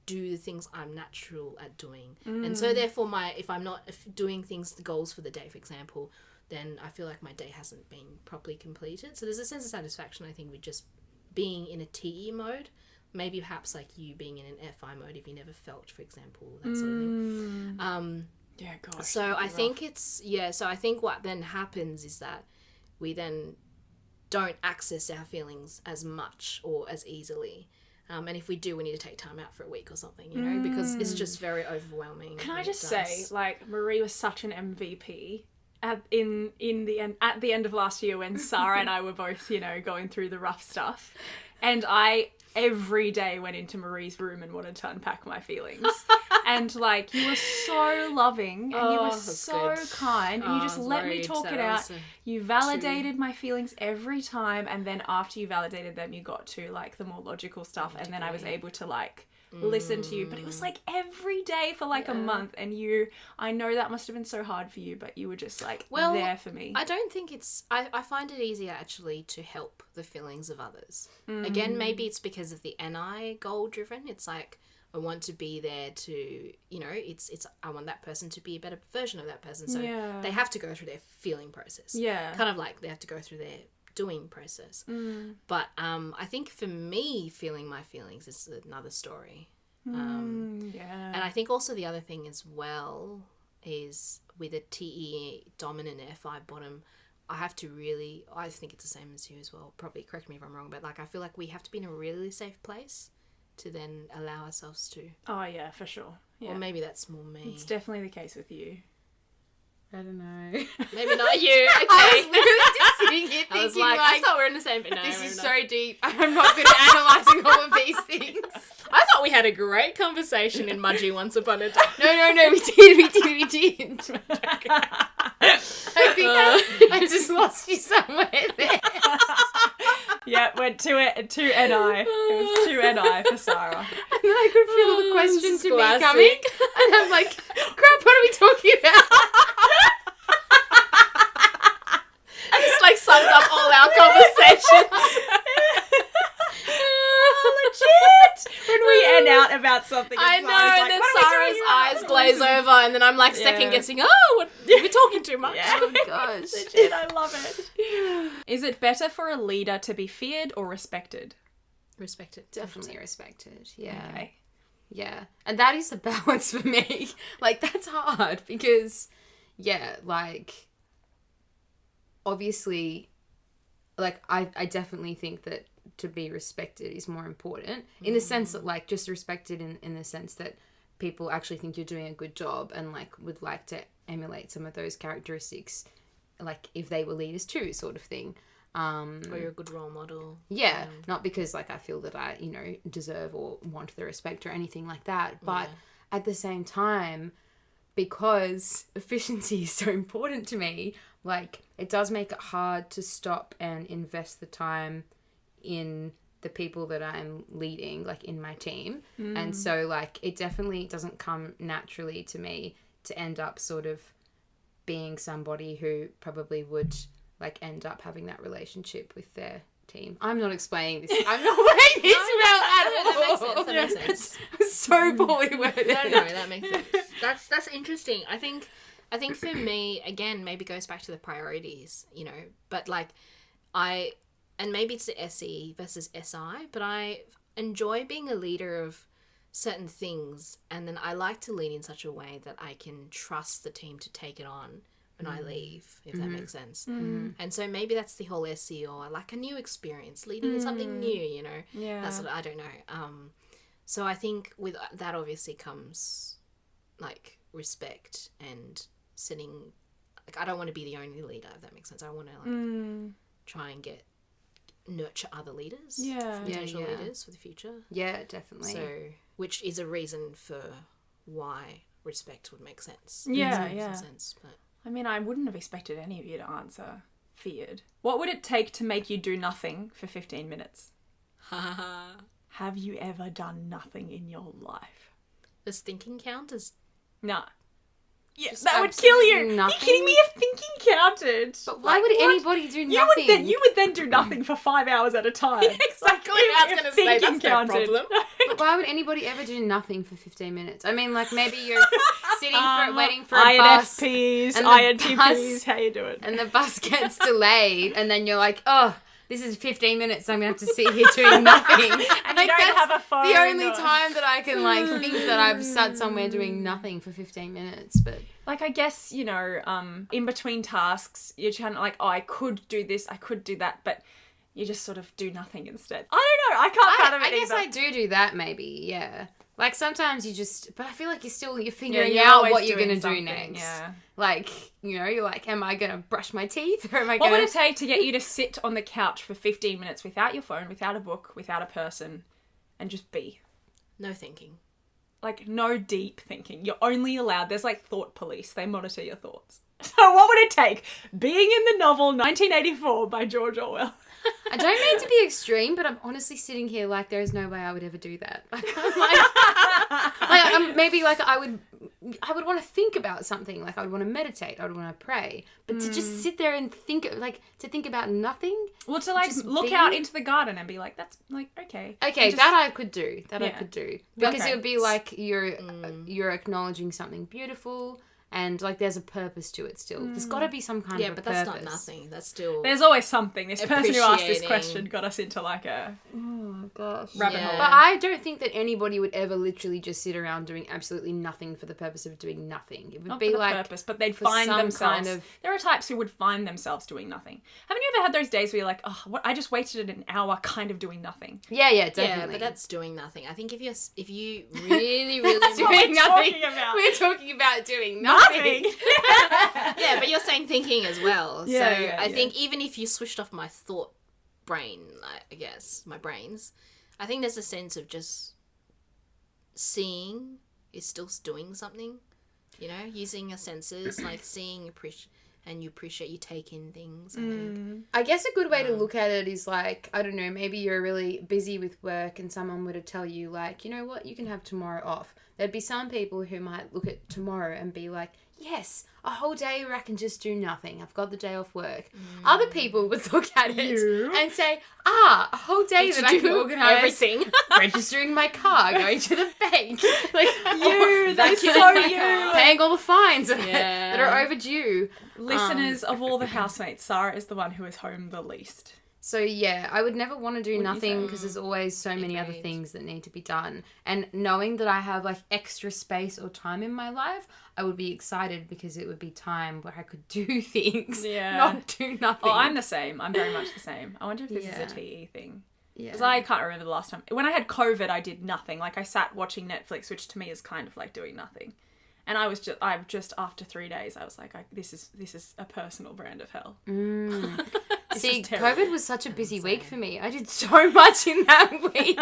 Speaker 3: do the things I'm natural at doing. And so therefore if I'm not doing things, the goals for the day, for example, then I feel like my day hasn't been properly completed. So there's a sense of satisfaction, I think, with just being in a TE mode. Maybe perhaps like you being in an FI mode if you never felt, for example, that sort of thing.
Speaker 1: Yeah, gosh.
Speaker 3: So I think so I think what then happens is that we then don't access our feelings as much or as easily. And if we do, we need to take time out for a week or something, you know, because it's just very overwhelming.
Speaker 1: Can I just say, like, Marie was such an MVP at the end of last year when Sarah and I were both, you know, going through the rough stuff. And I every day went into Marie's room and wanted to unpack my feelings. And like, you were so loving and you were so kind and you just let me talk it out. You validated my feelings every time, and then after you validated them, you got to like the more logical stuff, and then I was able to like listen to you. But it was like every day for like a month, and I know that must have been so hard for you, but you were just like there for me.
Speaker 3: I don't think I find it easier actually to help the feelings of others. Again, maybe it's because of the NI goal driven. It's like, I want to be there to, you know, it's I want that person to be a better version of that person. So they have to go through their feeling process. Yeah. Kind of like they have to go through their doing process. But I think for me, feeling my feelings is another story. And I think also the other thing as well is with a TE dominant FI bottom, I think it's the same as you as well. Probably correct me if I'm wrong, but like I feel like we have to be in a really safe place to then allow ourselves to.
Speaker 1: Oh yeah, for sure. Yeah.
Speaker 3: Or maybe that's more me.
Speaker 1: It's definitely the case with you.
Speaker 2: I don't know.
Speaker 3: Maybe not you. Okay.
Speaker 2: I was literally just sitting here thinking,
Speaker 3: I was like, I thought we were in the same. But no,
Speaker 2: this is so deep. I'm not good at analysing all of these things.
Speaker 3: I thought we had a great conversation in Mudgee once upon a time.
Speaker 2: No, we did. I think I just lost you somewhere there.
Speaker 1: Yeah, went to NI. It was too NI for Sarah.
Speaker 2: And then I could feel the question to me coming. And I'm like, crap, what are we talking about?
Speaker 3: I just like summed up all our conversations.
Speaker 1: Legit! When we end out about something,
Speaker 3: I know, and then Sarah's eyes glaze over, and then I'm like second guessing, we're talking too much.
Speaker 1: Yeah.
Speaker 2: Oh gosh.
Speaker 1: Legit, I love it. Is it better for a leader to be feared or respected?
Speaker 3: Respected.
Speaker 2: Definitely respected, yeah.
Speaker 1: Okay.
Speaker 2: Yeah. And that is the balance for me. Like, that's hard because, like, obviously, like, I definitely think that to be respected is more important in the sense that, like, just respected in the sense that people actually think you're doing a good job and, like, would like to emulate some of those characteristics, like, if they were leaders too, sort of thing.
Speaker 3: Or you're a good role model.
Speaker 2: Yeah, not because, like, I feel that I, you know, deserve or want the respect or anything like that, but at the same time, because efficiency is so important to me, like, it does make it hard to stop and invest the time in the people that I'm leading, like, in my team. And so, like, it definitely doesn't come naturally to me to end up sort of being somebody who probably would, like, end up having that relationship with their team. I'm not explaining this. I'm not weighing this well at all.
Speaker 3: That makes sense.
Speaker 2: It's so poorly worded.
Speaker 3: No, that makes sense. That's interesting. I think for me, again, maybe goes back to the priorities, you know, but like and maybe it's the SE versus SI, but I enjoy being a leader of certain things, and then I like to lead in such a way that I can trust the team to take it on when I leave, if that makes sense. And so maybe that's the whole SE, or like a new experience, leading in something new, you know. Yeah. That's what I don't know. So I think with that obviously comes like respect and setting, like, I don't want to be the only leader, if that makes sense. I want to like try and nurture other leaders, potential leaders for the future.
Speaker 2: Yeah, definitely.
Speaker 3: So, which is a reason for why respect would make sense.
Speaker 1: Yeah,
Speaker 3: makes sense, but
Speaker 1: I mean, I wouldn't have expected any of you to answer feared. What would it take to make you do nothing for 15 minutes? Have you ever done nothing in your life?
Speaker 3: Does thinking count as...
Speaker 1: Nah. Yeah,
Speaker 2: Just
Speaker 1: that would kill you.
Speaker 2: absolutely
Speaker 1: Are you
Speaker 2: nothing?
Speaker 1: kidding me if thinking counted?
Speaker 2: But why
Speaker 1: Like,
Speaker 2: would
Speaker 1: what?
Speaker 2: anybody do nothing?
Speaker 1: You would then do nothing for 5 hours at a time.
Speaker 3: Exactly.
Speaker 1: Like,
Speaker 3: I was
Speaker 1: if
Speaker 3: going to say
Speaker 1: thinking
Speaker 3: that's no
Speaker 1: counted.
Speaker 3: problem.
Speaker 2: But why would anybody ever do nothing for 15 minutes? I mean, like, maybe you're sitting waiting for a bus,
Speaker 1: INFPs,
Speaker 2: and the
Speaker 1: INTPs,
Speaker 2: bus-
Speaker 1: how you doing?
Speaker 2: and the bus gets delayed, and then you're like, oh, this is 15 minutes, so I'm going to have to sit here doing nothing.
Speaker 1: And
Speaker 2: like,
Speaker 1: you don't
Speaker 2: that's
Speaker 1: have a phone.
Speaker 2: the only
Speaker 1: or-
Speaker 2: time that I can, like, think that I've sat somewhere doing nothing for 15 minutes, but...
Speaker 1: Like, I guess, you know, in between tasks, you're trying to, like, oh, I could do this, I could do that, but you just sort of do nothing instead. I don't know, I can't fathom it
Speaker 2: I guess
Speaker 1: either.
Speaker 2: I do that, maybe, yeah. Like, sometimes you just... But I feel like you're
Speaker 1: Yeah,
Speaker 2: figuring
Speaker 1: you're
Speaker 2: out
Speaker 1: always
Speaker 2: what you're
Speaker 1: doing
Speaker 2: going to do
Speaker 1: something,
Speaker 2: next.
Speaker 1: Yeah.
Speaker 2: Like, you know, you're like, am I going to brush my teeth, or am I
Speaker 1: What
Speaker 2: going
Speaker 1: would it take to get you to sit on the couch for 15 minutes without your phone, without a book, without a person, and just be?
Speaker 3: No thinking.
Speaker 1: Like, no deep thinking. You're only allowed... There's, like, thought police. They monitor your thoughts. So what would it take? Being in the novel 1984 by George Orwell.
Speaker 2: I don't mean to be extreme, but I'm honestly sitting here like there is no way I would ever do that. Like, maybe like I would want to think about something. Like I would want to meditate. I would want to pray. But to just sit there and think about nothing.
Speaker 1: Well, to, like,
Speaker 2: Just
Speaker 1: look
Speaker 2: be-
Speaker 1: out into the garden and be like, that's, like, okay.
Speaker 2: Okay,
Speaker 1: And just-
Speaker 2: that I could do. I
Speaker 1: Yeah.
Speaker 2: could do because
Speaker 1: Okay.
Speaker 2: it would be like you're acknowledging something beautiful. And, like, there's a purpose to it still. There's got to be some kind of a
Speaker 3: But that's
Speaker 2: purpose.
Speaker 3: not nothing. That's still...
Speaker 1: There's always something. This person who asked this
Speaker 3: Appreciating.
Speaker 1: question got us into, like, a
Speaker 2: Oh, gosh.
Speaker 1: rabbit
Speaker 3: Yeah.
Speaker 1: hole.
Speaker 2: But I don't think that anybody would ever literally just sit around doing absolutely nothing for the purpose of doing nothing. It would
Speaker 1: Not
Speaker 2: be
Speaker 1: for the
Speaker 2: like...
Speaker 1: purpose, but they'd
Speaker 2: for
Speaker 1: find
Speaker 2: some
Speaker 1: themselves.
Speaker 2: kind of-
Speaker 1: There are types who would find themselves doing nothing. Haven't you ever had those days where you're like, oh, what? I just wasted an hour kind of doing nothing.
Speaker 2: Yeah, definitely.
Speaker 3: Yeah, but that's doing nothing. I think if you really, really
Speaker 1: That's what
Speaker 3: want...
Speaker 2: doing
Speaker 1: we're
Speaker 2: nothing.
Speaker 1: talking about.
Speaker 2: We're talking about doing nothing.
Speaker 3: Yeah, but you're saying thinking as well.
Speaker 1: Yeah,
Speaker 3: So
Speaker 1: yeah,
Speaker 3: I
Speaker 1: yeah.
Speaker 3: think even if you switched off my thought brain, I guess, my brains, I think there's a sense of just seeing is still doing something, you know, using your senses, like seeing, and you appreciate, you take in things, I think.
Speaker 2: I guess a good way to look at it is like, I don't know, maybe you're really busy with work and someone were to tell you like, you know what, you can have tomorrow off. There'd be some people who might look at tomorrow and be like, yes, a whole day where I can just do nothing. I've got the day off work. Other people would look at it
Speaker 1: You?
Speaker 2: and say, a whole day that I can organise
Speaker 3: everything.
Speaker 2: registering my car, going to the bank. Like,
Speaker 1: You, that's
Speaker 2: vacuuming
Speaker 1: so
Speaker 2: my
Speaker 1: you.
Speaker 2: car, paying all the fines
Speaker 3: Yeah.
Speaker 2: that are overdue.
Speaker 1: Listeners of all the housemates, Sarah is the one who is home the least.
Speaker 2: So yeah, I would never want to do
Speaker 1: you
Speaker 2: nothing
Speaker 1: say?
Speaker 2: because there's always so many other
Speaker 3: Agreed.
Speaker 2: things that need to be done. And knowing that I have like extra space or time in my life, I would be excited because it would be time where I could do things,
Speaker 1: Yeah.
Speaker 2: not do nothing.
Speaker 1: Oh, I'm the same. I'm very much the same. I wonder if this
Speaker 2: Yeah.
Speaker 1: is a TE thing.
Speaker 2: yeah.
Speaker 1: Because I can't remember the last time. When I had COVID, I did nothing. Like, I sat watching Netflix, which to me is kind of like doing nothing. And I just after 3 days, I was like, this is a personal brand of hell.
Speaker 2: See,
Speaker 1: is terrible.
Speaker 2: COVID was such a busy week for me. I did so much in that week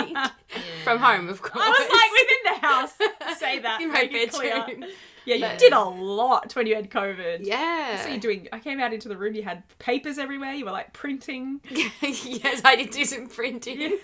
Speaker 2: from home, of course.
Speaker 1: I was like, within the house, say that,
Speaker 2: in my
Speaker 1: make it clear.
Speaker 2: bedroom.
Speaker 1: Yeah, you
Speaker 2: But-
Speaker 1: did a lot when you had COVID.
Speaker 2: Yeah.
Speaker 1: So you're doing, I came out into the room, you had papers everywhere, you were like printing.
Speaker 2: Yes, I did do some printing.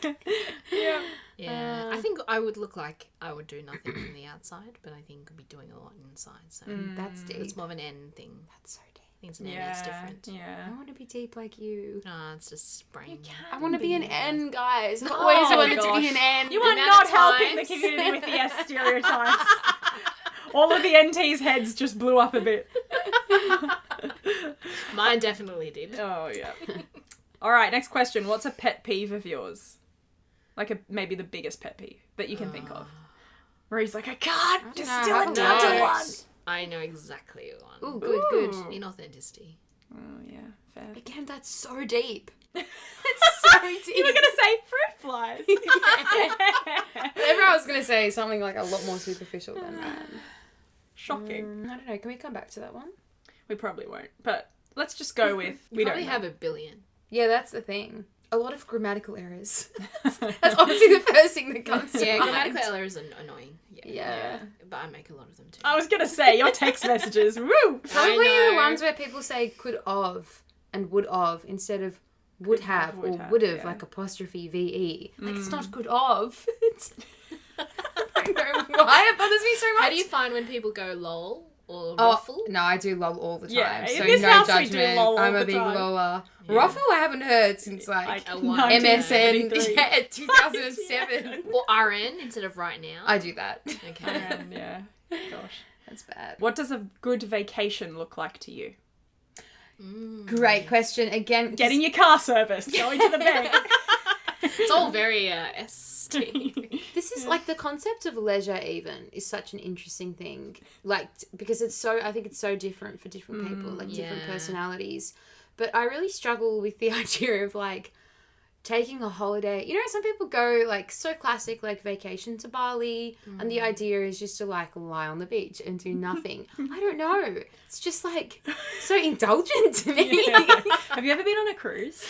Speaker 1: Yeah.
Speaker 3: Yeah, I think I would look like I would do nothing from the outside, but I think I'd be doing a lot inside. So
Speaker 2: That's deep.
Speaker 3: it's more of an N thing.
Speaker 2: That's so deep.
Speaker 3: I think it's an N. It's different.
Speaker 1: Yeah.
Speaker 2: I want to be deep like you.
Speaker 3: No, it's just brain.
Speaker 2: I want to be an N, guys. I've
Speaker 1: Oh,
Speaker 2: always wanted to
Speaker 1: gosh.
Speaker 2: be an N.
Speaker 1: You are
Speaker 3: amount
Speaker 1: not
Speaker 3: of
Speaker 1: helping the
Speaker 3: times.
Speaker 1: community with the S stereotypes. All of the NT's heads just blew up a bit.
Speaker 3: Mine definitely did.
Speaker 1: Oh, yeah. All right, next question. What's a pet peeve of yours? Like maybe the biggest pet peeve that you can think of. Where he's like, I can't distill
Speaker 2: I
Speaker 1: it
Speaker 2: don't
Speaker 1: down to
Speaker 2: know.
Speaker 1: one.
Speaker 3: I know exactly one.
Speaker 2: Ooh, good.
Speaker 3: Inauthenticity.
Speaker 1: Oh, yeah, fair.
Speaker 2: Again, that's so deep. It's so deep.
Speaker 1: You were going to say fruit flies.
Speaker 2: Whatever I was going to say, something like a lot more superficial than that.
Speaker 1: Shocking.
Speaker 2: I don't know. Can we come back to that one?
Speaker 1: We probably won't, but let's just go with we
Speaker 3: Probably
Speaker 1: don't
Speaker 3: have a billion.
Speaker 2: Yeah, that's the thing. A lot of grammatical errors. That's obviously the first thing that comes to
Speaker 3: Yeah,
Speaker 2: mind.
Speaker 3: grammatical errors are annoying. Yeah.
Speaker 2: Yeah.
Speaker 3: But I make a lot of them too.
Speaker 1: I was gonna say your text messages. Woo!
Speaker 2: Probably
Speaker 3: I
Speaker 2: the
Speaker 3: know.
Speaker 2: ones where people say could of and would of instead of would have
Speaker 1: would
Speaker 2: or
Speaker 1: have,
Speaker 2: would have,
Speaker 1: yeah.
Speaker 2: like apostrophe VE. Like, it's not good of. It's... I don't know why it bothers me so much.
Speaker 3: How do you find when people go lol or
Speaker 2: Oh,
Speaker 3: ruffle?
Speaker 2: no, I do lol all the time.
Speaker 1: Yeah, in
Speaker 2: so
Speaker 1: this
Speaker 2: no
Speaker 1: house we do
Speaker 2: judgment.
Speaker 1: lol all
Speaker 2: I'm a
Speaker 1: the
Speaker 2: big
Speaker 1: time.
Speaker 2: loller.
Speaker 3: Yeah.
Speaker 2: Ruffle I haven't heard since like
Speaker 3: a
Speaker 2: MSN
Speaker 1: 1993.
Speaker 2: yeah, 2007.
Speaker 3: Or RN instead of right now.
Speaker 2: I do that.
Speaker 3: Okay.
Speaker 1: Yeah. Gosh.
Speaker 2: That's bad.
Speaker 1: What does a good vacation look like to you?
Speaker 2: Great question. Again,
Speaker 1: Getting your car serviced, going to the bank.
Speaker 3: It's all very ST.
Speaker 2: this is like the concept of leisure even is such an interesting thing. Like, because it's so, I think it's so different for different people, like different
Speaker 3: Yeah.
Speaker 2: personalities. But I really struggle with the idea of like taking a holiday. You know, some people go like so classic, like vacation to Bali, and the idea is just to like lie on the beach and do nothing. I don't know. It's just like so indulgent to me.
Speaker 1: Yeah. Have you ever been on a cruise?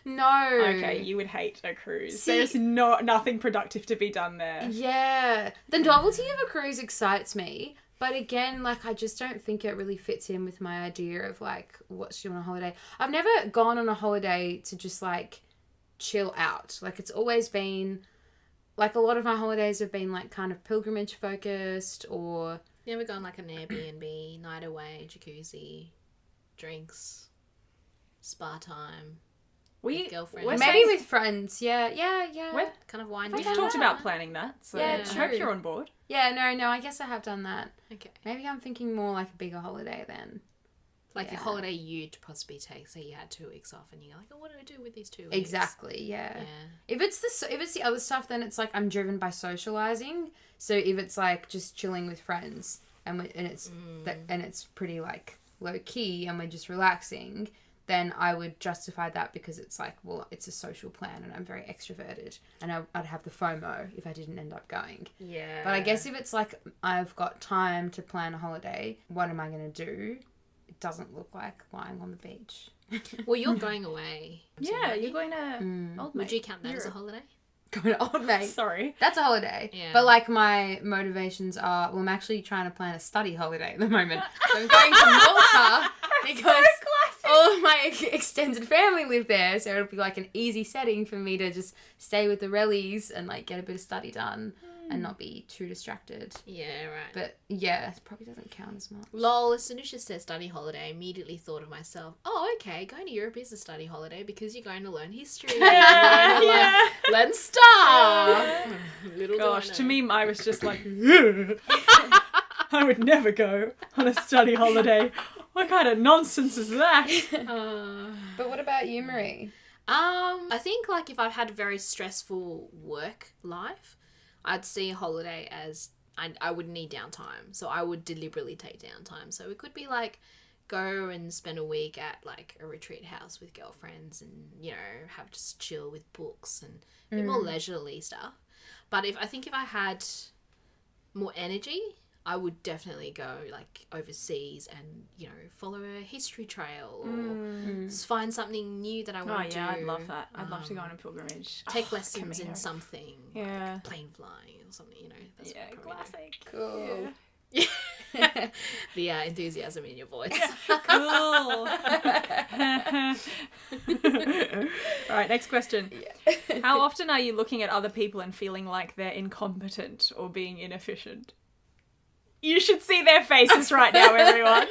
Speaker 2: No.
Speaker 1: Okay, you would hate a cruise.
Speaker 2: See-
Speaker 1: There's nothing productive to be done there.
Speaker 2: Yeah. The novelty of a cruise excites me. But again, like, I just don't think it really fits in with my idea of, like, what's you on a holiday. I've never gone on a holiday to just, like, chill out. Like, it's always been, like, a lot of my holidays have been, like, kind of pilgrimage focused or...
Speaker 3: You ever gone like an Airbnb, night away, jacuzzi, drinks, spa time,
Speaker 1: We
Speaker 3: with girlfriends?
Speaker 1: we're
Speaker 2: Maybe
Speaker 1: saying-
Speaker 2: with friends. Yeah.
Speaker 1: We're-
Speaker 3: kind of wine
Speaker 1: We've
Speaker 3: dinner.
Speaker 1: talked about planning that, so
Speaker 2: Yeah,
Speaker 1: I hope
Speaker 2: true.
Speaker 1: you're on board.
Speaker 2: Yeah, no, I guess I have done that.
Speaker 3: Okay.
Speaker 2: Maybe I'm thinking more like a bigger holiday then.
Speaker 3: Like
Speaker 2: Yeah.
Speaker 3: a holiday you'd possibly take. Say you had 2 weeks off and you're like, oh, what do I do with these 2 weeks?
Speaker 2: Exactly, yeah.
Speaker 3: Yeah.
Speaker 2: If it's the other stuff, then it's like I'm driven by socializing. So if it's like just chilling with friends and it's pretty like low key and we're just relaxing, then I would justify that because it's like, well, it's a social plan and I'm very extroverted and I'd have the FOMO if I didn't end up going.
Speaker 3: Yeah.
Speaker 2: But I guess if it's like I've got time to plan a holiday, what am I going to do? It doesn't look like lying on the beach.
Speaker 3: Well, you're going away.
Speaker 1: Yeah, you're going to Old Mate.
Speaker 3: Would you count that as a
Speaker 1: Europe.
Speaker 3: holiday?
Speaker 2: Going to Old Mate.
Speaker 1: Sorry.
Speaker 2: That's a holiday.
Speaker 3: Yeah.
Speaker 2: But like my motivations are, well, I'm actually trying to plan a study holiday at the moment. So I'm going to Malta because all of my extended family live there. So it'll be like an easy setting for me to just stay with the rellies and like get a bit of study done and not be too distracted.
Speaker 3: Yeah, right.
Speaker 2: But yeah, it probably doesn't count as much.
Speaker 3: Lol, as soon as you said study holiday, I immediately thought of myself, oh, okay, going to Europe is a study holiday because you're going to learn history.
Speaker 1: Yeah,
Speaker 3: and
Speaker 1: yeah.
Speaker 3: learn stuff. Little do I
Speaker 1: Gosh,
Speaker 3: know.
Speaker 1: to me, I was just like, I would never go on a study holiday. What kind of nonsense is that?
Speaker 2: But what about you, Marie?
Speaker 3: I think like if I've had a very stressful work life, I'd see a holiday as I would need downtime. So I would deliberately take downtime. So it could be like go and spend a week at like a retreat house with girlfriends and, you know, have just chill with books and a bit more leisurely stuff. But if I had more energy, I would definitely go like overseas and, you know, follow a history trail or find something new that I
Speaker 1: Oh,
Speaker 3: want to
Speaker 1: yeah,
Speaker 3: do.
Speaker 1: I'd love that. I'd love to go on a pilgrimage.
Speaker 3: Take lessons in
Speaker 1: Camino.
Speaker 3: something.
Speaker 1: Yeah.
Speaker 3: Like plane flying or something, you know. That's
Speaker 1: Yeah,
Speaker 3: probably
Speaker 1: classic.
Speaker 2: Cool.
Speaker 3: the enthusiasm in your voice.
Speaker 1: Cool. All right, next question. How often are you looking at other people and feeling like they're incompetent or being inefficient? You should see their faces right now, everyone.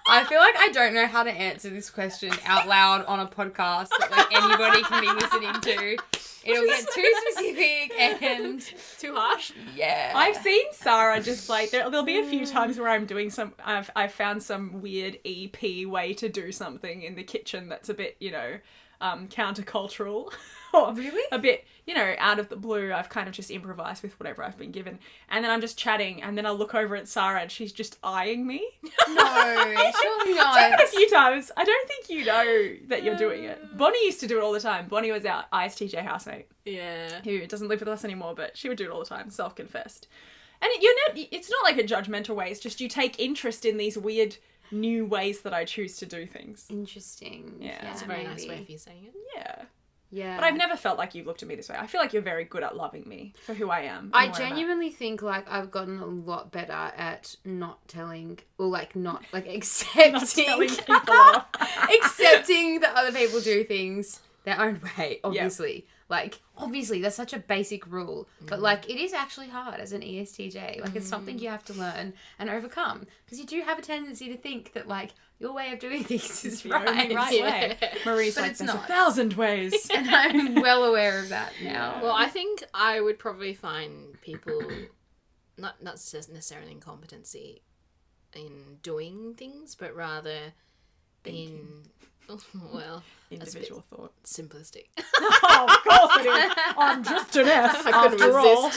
Speaker 2: I feel like I don't know how to answer this question out loud on a podcast that like anybody can be listening to. It'll get too specific and
Speaker 3: Too harsh?
Speaker 2: yeah.
Speaker 1: I've seen Sarah just like there'll be a few times where I'm doing I've found some weird EP way to do something in the kitchen that's a bit, you know, countercultural. Or
Speaker 2: Really?
Speaker 1: a bit, you know, out of the blue. I've kind of just improvised with whatever I've been given. And then I'm just chatting and then I'll look over at Sarah and she's just eyeing me.
Speaker 2: No, surely
Speaker 1: I've done
Speaker 2: not.
Speaker 1: it a few times. I don't think you know that you're doing it. Bonnie used to do it all the time. Bonnie was our ESTJ housemate
Speaker 3: Yeah.
Speaker 1: who doesn't live with us anymore, but she would do it all the time, self-confessed. And it's not like a judgmental way, it's just you take interest in these weird new ways that I choose to do things.
Speaker 2: Interesting.
Speaker 1: Yeah.
Speaker 3: That's a very nice
Speaker 2: maybe.
Speaker 3: way of you saying it.
Speaker 1: Yeah.
Speaker 2: Yeah.
Speaker 1: But I've never felt like you've looked at me this way. I feel like you're very good at loving me for who I am.
Speaker 2: I
Speaker 1: and where I'm at.
Speaker 2: genuinely think like I've gotten a lot better at not telling or like not like accepting
Speaker 1: Not telling people off.
Speaker 2: accepting that other people do things their own way, obviously. Like, obviously, that's such a basic rule. But, like, it is actually hard as an ESTJ. Like, it's something you have to learn and overcome. Because you do have a tendency to think that, like, your way of doing things is
Speaker 1: The only right way. Marie's
Speaker 2: But
Speaker 1: like,
Speaker 2: it's
Speaker 1: there's
Speaker 2: not.
Speaker 1: 1,000 ways.
Speaker 2: And I'm well aware of that now.
Speaker 3: Well, I think I would probably find people not necessarily incompetency in doing things, but rather in
Speaker 1: Individual thought.
Speaker 3: simplistic.
Speaker 1: Oh, of course it is. I'm just an S after all.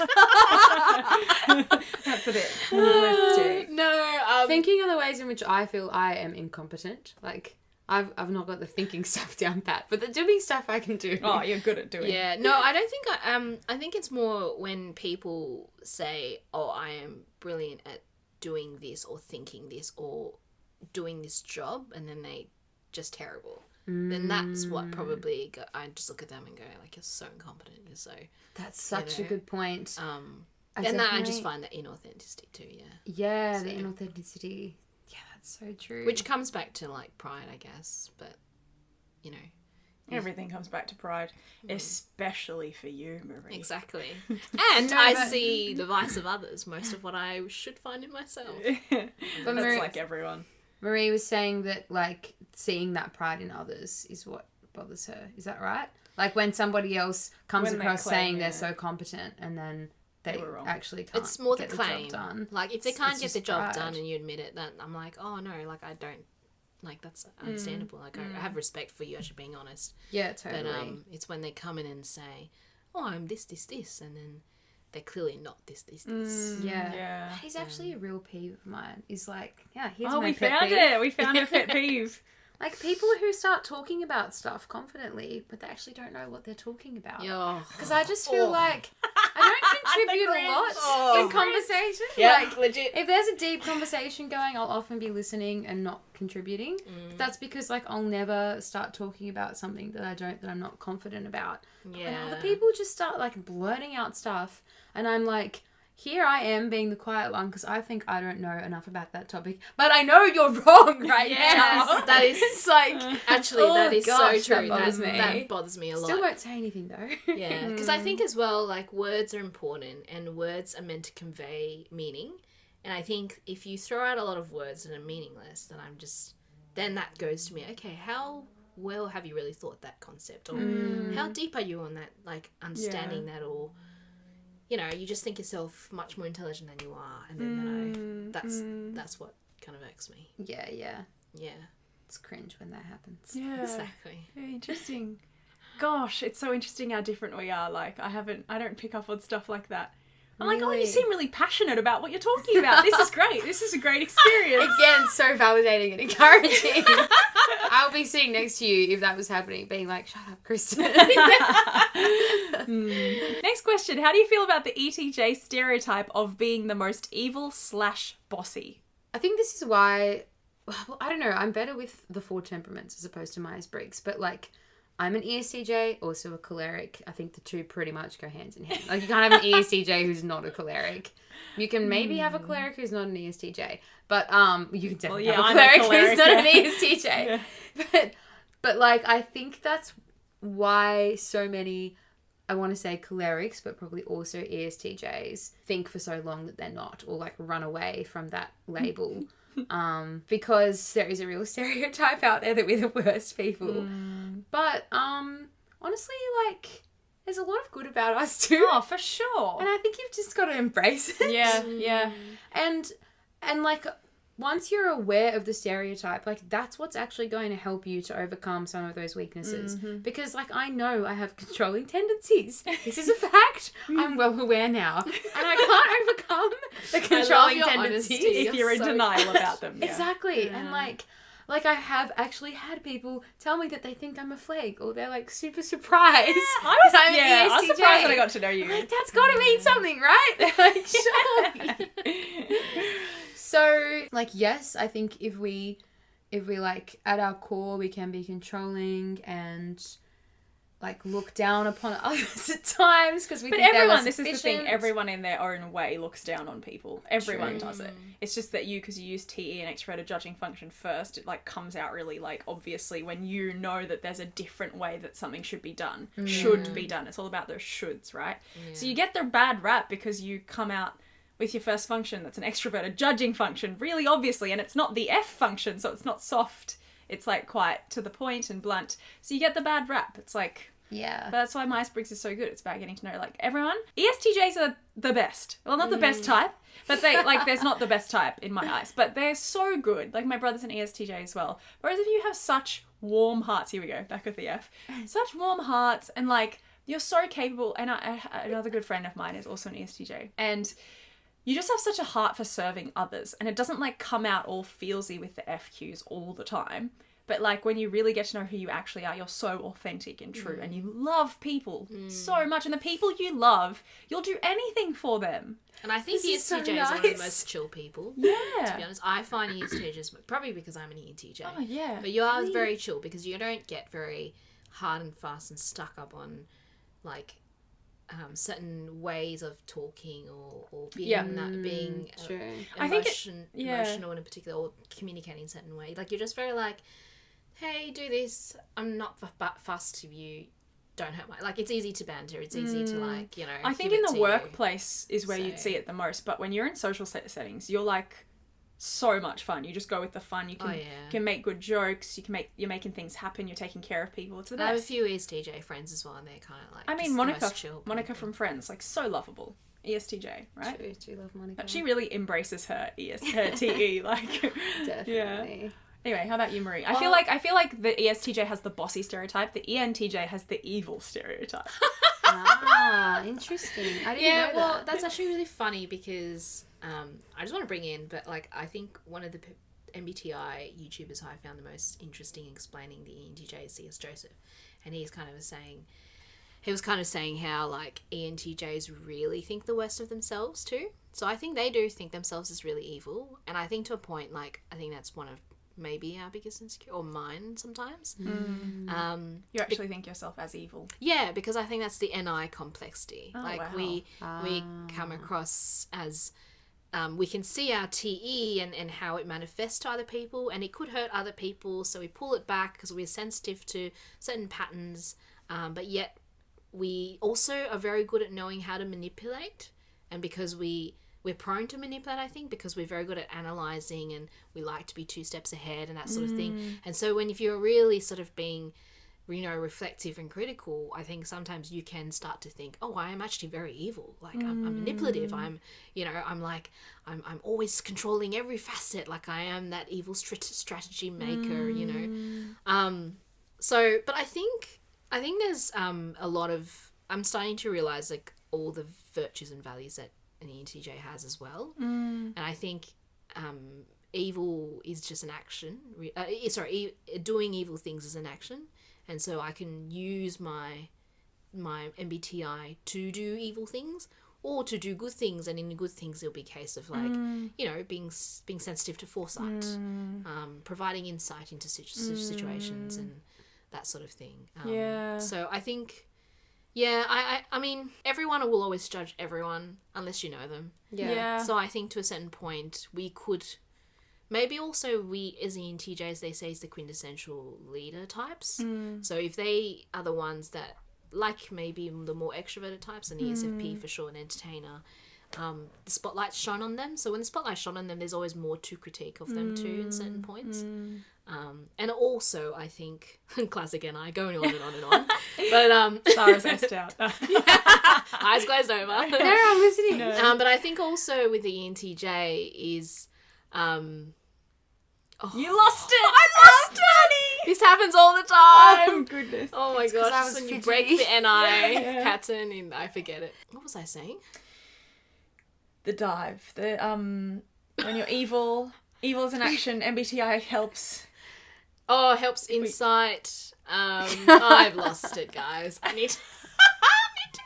Speaker 1: That's a bit simplistic.
Speaker 3: No,
Speaker 2: Thinking of the ways in which I feel I am incompetent. Like, I've not got the thinking stuff down pat, but the doing stuff I can do.
Speaker 1: Oh, you're good at doing it.
Speaker 3: yeah, no, I don't think I think it's more when people say, "Oh, I am brilliant at doing this or thinking this or doing this job," and then they just terrible. Then that's what probably I just look at them and go like, "You're so incompetent. You're so."
Speaker 2: That's such a good point.
Speaker 3: And then I just find that inauthenticity too. Yeah.
Speaker 2: Yeah,
Speaker 3: So-
Speaker 2: the inauthenticity. Yeah, that's so true.
Speaker 3: Which comes back to like pride, I guess, but you know.
Speaker 1: Everything comes back to pride, especially for you, Marie.
Speaker 3: Exactly. And
Speaker 2: No,
Speaker 3: I
Speaker 2: but-
Speaker 3: see the vice of others, most of what I should find in myself.
Speaker 1: That's
Speaker 2: Marie-
Speaker 1: like everyone.
Speaker 2: Marie was saying that, like, seeing that pride in others is what bothers her. Is that right? Like, when somebody else comes
Speaker 1: When they
Speaker 2: across
Speaker 1: claim,
Speaker 2: saying
Speaker 1: yeah.
Speaker 2: they're so competent and then they
Speaker 1: were wrong.
Speaker 2: actually can't
Speaker 3: It's more the
Speaker 2: get
Speaker 3: claim.
Speaker 2: job done.
Speaker 3: Like, if they
Speaker 2: It's
Speaker 3: can't get
Speaker 2: just
Speaker 3: the job
Speaker 2: pride.
Speaker 3: done and you admit it, then I'm like, oh no, like I don't, like that's understandable. Like I have respect for you actually being honest.
Speaker 2: Yeah, totally.
Speaker 3: But it's when they come in and say, oh, I'm this, and then they're clearly not this.
Speaker 2: Yeah.
Speaker 1: Yeah.
Speaker 2: That is actually a real peeve of mine. Is like, yeah, here's
Speaker 1: Oh,
Speaker 2: my
Speaker 1: we
Speaker 2: pet
Speaker 1: found
Speaker 2: peeve.
Speaker 1: it. We found a pet peeve.
Speaker 2: Like, people who start talking about stuff confidently, but they actually don't know what they're talking about.
Speaker 3: Yeah.
Speaker 2: Because I just feel like I don't contribute a lot in conversation. Like,
Speaker 3: legit.
Speaker 2: if there's a deep conversation going, I'll often be listening and not contributing. But that's because, like, I'll never start talking about something that I'm not confident about.
Speaker 3: Yeah.
Speaker 2: And other people just start, like, blurting out stuff. And I'm like, here I am being the quiet one because I think I don't know enough about that topic. But I know you're wrong right now.
Speaker 3: That is
Speaker 2: It's like,
Speaker 3: actually
Speaker 2: oh
Speaker 3: that is
Speaker 2: gosh,
Speaker 3: so true.
Speaker 2: that bothers me.
Speaker 3: That bothers me a lot.
Speaker 2: still won't say anything though.
Speaker 3: Yeah, because I think as well, like, words are important and words are meant to convey meaning. And I think if you throw out a lot of words that are meaningless, then that goes to me, okay, how well have you really thought that concept? Or how deep are you on that, like, understanding that? Or, you know, you just think yourself much more intelligent than you are. And then, that's what kind of irks me.
Speaker 2: Yeah.
Speaker 3: Yeah,
Speaker 2: It's cringe when that happens.
Speaker 1: Yeah.
Speaker 3: exactly.
Speaker 1: Very interesting. Gosh, it's so interesting how different we are. Like, I don't pick up on stuff like that. I'm like, oh, you
Speaker 2: Really?
Speaker 1: seem really passionate about what you're talking about. This is great. This is a great experience.
Speaker 2: Again, so validating and encouraging. I'll be sitting next to you if that was happening, being like, shut up, Kristen.
Speaker 1: Next question. How do you feel about the ETJ stereotype of being the most evil/bossy?
Speaker 2: I think this is why, well, I don't know, I'm better with the 4 temperaments as opposed to Myers-Briggs, but like, I'm an ESTJ, also a choleric. I think the two pretty much go hand in hand. Like, you can't have an ESTJ who's not a choleric. You can maybe have a choleric who's not an ESTJ, but you can definitely have a
Speaker 1: I'm a
Speaker 2: choleric
Speaker 1: choleric,
Speaker 2: who's not an
Speaker 1: yeah.
Speaker 2: ESTJ.
Speaker 1: Yeah.
Speaker 2: But like, I think that's why so many, I want to say cholerics, but probably also ESTJs think for so long that they're not, or like run away from that label. Because there is a real stereotype out there that we're the worst people. But honestly, like, there's a lot of good about us too.
Speaker 1: Oh, for sure.
Speaker 2: And I think you've just got to embrace it.
Speaker 1: Yeah.
Speaker 2: And like, once you're aware of the stereotype, like, that's what's actually going to help you to overcome some of those weaknesses. Because, like, I know I have controlling tendencies. This is a fact. I'm well aware now. And I can't overcome the controlling
Speaker 3: your
Speaker 2: tendencies.
Speaker 3: honesty.
Speaker 1: If you're in
Speaker 3: so
Speaker 1: denial about them. Yeah.
Speaker 2: Exactly. And like I have actually had people tell me that they think I'm a flake, or they're like super surprised.
Speaker 1: I was,
Speaker 2: that I'm an
Speaker 1: I was
Speaker 2: ESTJ.
Speaker 1: surprised when I got to know you.
Speaker 2: I'm like, that's got to mean something, right? Like, surely. So, like, yes, I think if we like at our core we can be controlling and like look down upon others at times because we
Speaker 1: But
Speaker 2: think
Speaker 1: everyone,
Speaker 2: they're
Speaker 1: this is the thing, everyone in their own way looks down on people. Everyone
Speaker 2: True.
Speaker 1: does it. It's just that because you use TE and extroverted judging function first, it like comes out really like obviously when you know that there's a different way that something should be done. Should be done. It's all about those shoulds, right?
Speaker 3: Yeah.
Speaker 1: So you get the bad rap because you come out with your first function that's an extroverted judging function really obviously, and it's not the F function, so it's not soft. It's like quite to the point and blunt. So you get the bad rap. It's like...
Speaker 2: Yeah.
Speaker 1: But that's why Myers-Briggs is so good. It's about getting to know, like, everyone. ESTJs are the best. Well, not the best type, but they, like, there's not the best type in my eyes. But they're so good. Like, my brother's an ESTJ as well. Whereas if you have such warm hearts, here we go, back with the F. Such warm hearts, and, like, you're so capable. And another good friend of mine is also an ESTJ. And you just have such a heart for serving others. And it doesn't, like, come out all feelsy with the FQs all the time. But, like, when you really get to know who you actually are, you're so authentic and true. And you love people so much. And the people you love, you'll do anything for them.
Speaker 3: And I think
Speaker 2: This is so
Speaker 3: ESTJs are one of
Speaker 2: nice.
Speaker 3: the most chill people.
Speaker 1: Yeah.
Speaker 3: To be honest, I find ESTJs, probably because I'm an ENTJ.
Speaker 1: Oh, yeah.
Speaker 3: But you are very chill because you don't get very hard and fast and stuck up on, like, certain ways of talking or being being
Speaker 2: True.
Speaker 1: I think
Speaker 3: emotional in a particular, or communicating in a certain way. Like, you're just very like, hey, do this. I'm not fussed if you don't hurt my... Like, it's easy to banter. It's easy to, like, you know...
Speaker 1: I think
Speaker 3: give
Speaker 1: in
Speaker 3: it
Speaker 1: the
Speaker 3: to
Speaker 1: workplace is where
Speaker 3: So-
Speaker 1: you'd see it the most. But when you're in social settings, you're, like, so much fun. You just go with the fun. You can, can make good jokes. You're making things happen. You're taking care of people. It's the
Speaker 3: I have a
Speaker 1: best.
Speaker 3: few ESTJ friends as well, and they're kind of like...
Speaker 1: I mean,
Speaker 3: just the
Speaker 1: Monica
Speaker 3: most chill people.
Speaker 1: from Friends, like, so lovable. ESTJ, right?
Speaker 2: True. Do love Monica.
Speaker 1: But she really embraces her her TE, like...
Speaker 2: Definitely.
Speaker 1: Anyway, how about you, Marie? I feel like the ESTJ has the bossy stereotype. The ENTJ has the evil stereotype.
Speaker 2: Ah, interesting. I didn't know
Speaker 3: well,
Speaker 2: that.
Speaker 3: that's actually really funny because I just want to bring in, but like I think one of the MBTI YouTubers I found the most interesting in explaining the ENTJ is C.S. Joseph, and he was kind of saying how like ENTJs really think the worst of themselves too. So I think they do think themselves as really evil, and I think to a point, like I think that's one of maybe our biggest insecurity, or mine sometimes.
Speaker 1: You actually think yourself as evil.
Speaker 3: Yeah, because I think that's the NI complexity.
Speaker 1: Oh,
Speaker 3: like
Speaker 1: wow.
Speaker 3: we come across as we can see our TE and how it manifests to other people, and it could hurt other people, so we pull it back because we're sensitive to certain patterns, but yet we also are very good at knowing how to manipulate, and because we're prone to manipulate, I think, because we're very good at analysing and we like to be 2 steps ahead and that sort of thing. And so if you're really sort of being, you know, reflective and critical, I think sometimes you can start to think, oh, I am actually very evil. Like, I'm manipulative. I'm always controlling every facet. Like, I am that evil strategy maker, you know. But I think there's a lot of... I'm starting to realise, like, all the virtues and values that an ENTJ has as well. And I think evil is just an action. Doing evil things is an action. And so I can use my MBTI to do evil things or to do good things. And in good things, it'll be a case of like, you know, being sensitive to foresight, providing insight into situations and that sort of thing. So I think... Yeah, I mean, everyone will always judge everyone unless you know them.
Speaker 2: Yeah.
Speaker 3: So I think to a certain point, we could... Maybe also we, as ENTJs, they say is the quintessential leader types. So if they are the ones that, like maybe the more extroverted types, an ESFP for sure, an entertainer, the spotlight's shone on them. So when the spotlight's shone on them, there's always more to critique of them too in certain points. And also, I think, classic NI, going on and on and on. But
Speaker 1: Sarah's iced out.
Speaker 3: eyes glazed over.
Speaker 2: No, I'm listening.
Speaker 1: No.
Speaker 3: But I think also with the ENTJ is...
Speaker 1: You lost it! I lost it!
Speaker 3: This happens all the time.
Speaker 1: Oh, goodness.
Speaker 3: Oh my
Speaker 2: 'cause I
Speaker 3: gosh,
Speaker 2: was
Speaker 3: when you
Speaker 2: fidgety.
Speaker 3: break the NI pattern and I forget it. What was I saying?
Speaker 1: The dive. When you're evil is an action. MBTI helps.
Speaker 3: Oh, helps insight. I've lost it, guys. I need to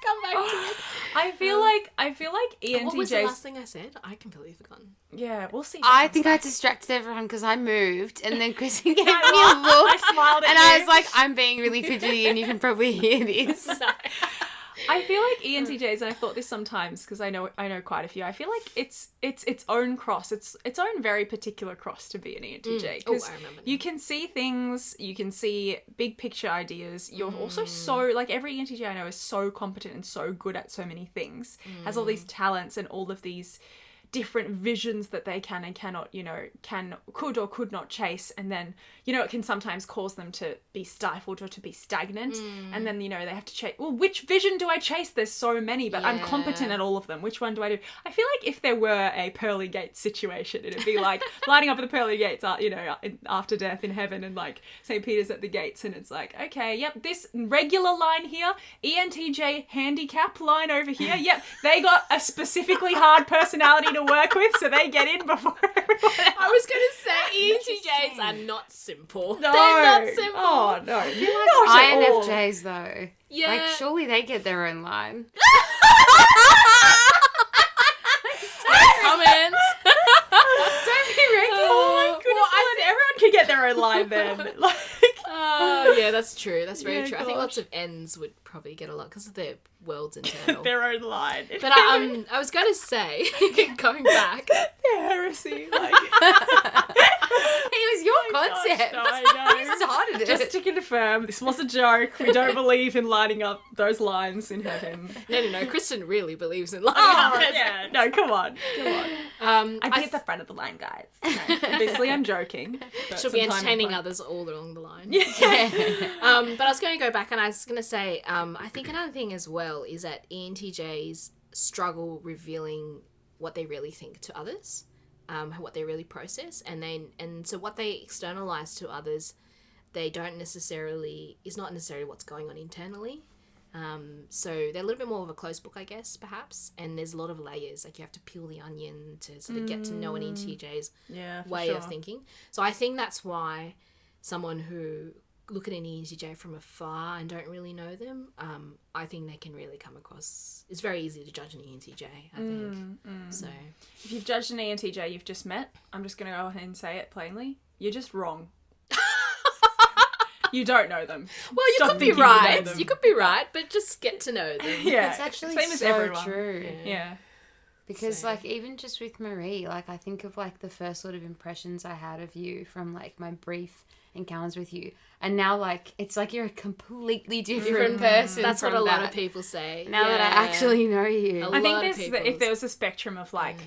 Speaker 3: Come back to it.
Speaker 1: I feel like
Speaker 3: What was the
Speaker 1: ENTJs.
Speaker 3: last thing I said? I completely forgotten.
Speaker 1: Yeah, we'll see.
Speaker 2: I think I distracted everyone because I moved, and then Kristen gave me a look,
Speaker 1: I smiled at
Speaker 2: and
Speaker 1: you.
Speaker 2: I was like, "I'm being really fidgety, and you can probably hear this."
Speaker 1: I feel like ENTJs, and I've thought this sometimes because I know quite a few. I feel like it's its own cross. It's its own very particular cross to be an ENTJ because
Speaker 3: I remember
Speaker 1: you can see things, you can see big picture ideas. You're also so like every ENTJ I know is so competent and so good at so many things. Has all these talents and all of these different visions that they can and cannot, could or could not chase, and then it can sometimes cause them to be stifled or to be stagnant, and then they have to chase, well, which vision do I chase? There's so many, but I'm competent at all of them. Which one do I do? I feel like if there were a pearly gates situation, it'd be like lighting up at the pearly gates, after death in heaven, and like St. Peter's at the gates, and it's like, okay, yep, this regular line here, ENTJ handicap line over here, yep, they got a specifically hard personality to work with, so they get in before everyone else.
Speaker 3: I was going to say ENTJs are not simple.
Speaker 1: No.
Speaker 3: They're not simple.
Speaker 1: Oh, no.
Speaker 2: INFJs though,
Speaker 3: Yeah.
Speaker 2: like surely they get their own line.
Speaker 3: Comments.
Speaker 2: Don't be regular.
Speaker 1: Oh my goodness, well, everyone can get their own line then. Like,
Speaker 3: Oh, yeah, that's true. That's very
Speaker 1: Yeah,
Speaker 3: true. I think
Speaker 1: gosh.
Speaker 3: lots of N's would probably get a lot because of their world's internal.
Speaker 1: their own line.
Speaker 3: But I was going to say, going back,
Speaker 1: Their heresy. Like,
Speaker 2: It was your concept.
Speaker 1: gosh, no, I know.
Speaker 2: You started it.
Speaker 1: Just to confirm, this was a joke. We don't believe in lining up those lines in heaven.
Speaker 3: no, Kristen really believes in life.
Speaker 1: Oh, yeah. No, come on. I'd be
Speaker 3: I
Speaker 1: at the front of the line, guys. No, obviously, I'm joking. but
Speaker 3: She'll be
Speaker 1: sometime
Speaker 3: entertaining
Speaker 1: I'm like-
Speaker 3: others all along the line.
Speaker 1: Yeah.
Speaker 3: But I was going to go back and I was going to say, I think another thing as well is that ENTJs struggle revealing what they really think to others, what they really process, and so what they externalize to others, is not necessarily what's going on internally. So they're a little bit more of a closed book, I guess, perhaps, and there's a lot of layers. Like you have to peel the onion to sort of get to know an ENTJ's
Speaker 1: Yeah, for
Speaker 3: way
Speaker 1: sure.
Speaker 3: of thinking. So I think that's why someone who look at an ENTJ from afar and don't really know them, I think they can really come across. It's very easy to judge an ENTJ, I think. So
Speaker 1: If you've judged an ENTJ you've just met, I'm just going to go ahead and say it plainly. You're just wrong. You don't know them.
Speaker 3: well, you
Speaker 1: Stop
Speaker 3: could be
Speaker 1: thinking you know
Speaker 3: right.
Speaker 1: them.
Speaker 3: You could be right, but just get to know them.
Speaker 1: Yeah,
Speaker 2: It's actually
Speaker 1: same as
Speaker 2: so
Speaker 1: everyone.
Speaker 2: true.
Speaker 1: Yeah.
Speaker 2: Because,
Speaker 3: So-
Speaker 2: like, even just with Marie, like, I think of, like, the first sort of impressions I had of you from, like, my brief encounters with you. And now, like, it's like you're a completely different person.
Speaker 3: That's what
Speaker 2: from
Speaker 3: a lot
Speaker 2: that.
Speaker 3: of people say.
Speaker 2: Now that I actually know you.
Speaker 3: A
Speaker 1: I think
Speaker 3: lot of
Speaker 1: if
Speaker 3: people's-
Speaker 1: there was a spectrum of like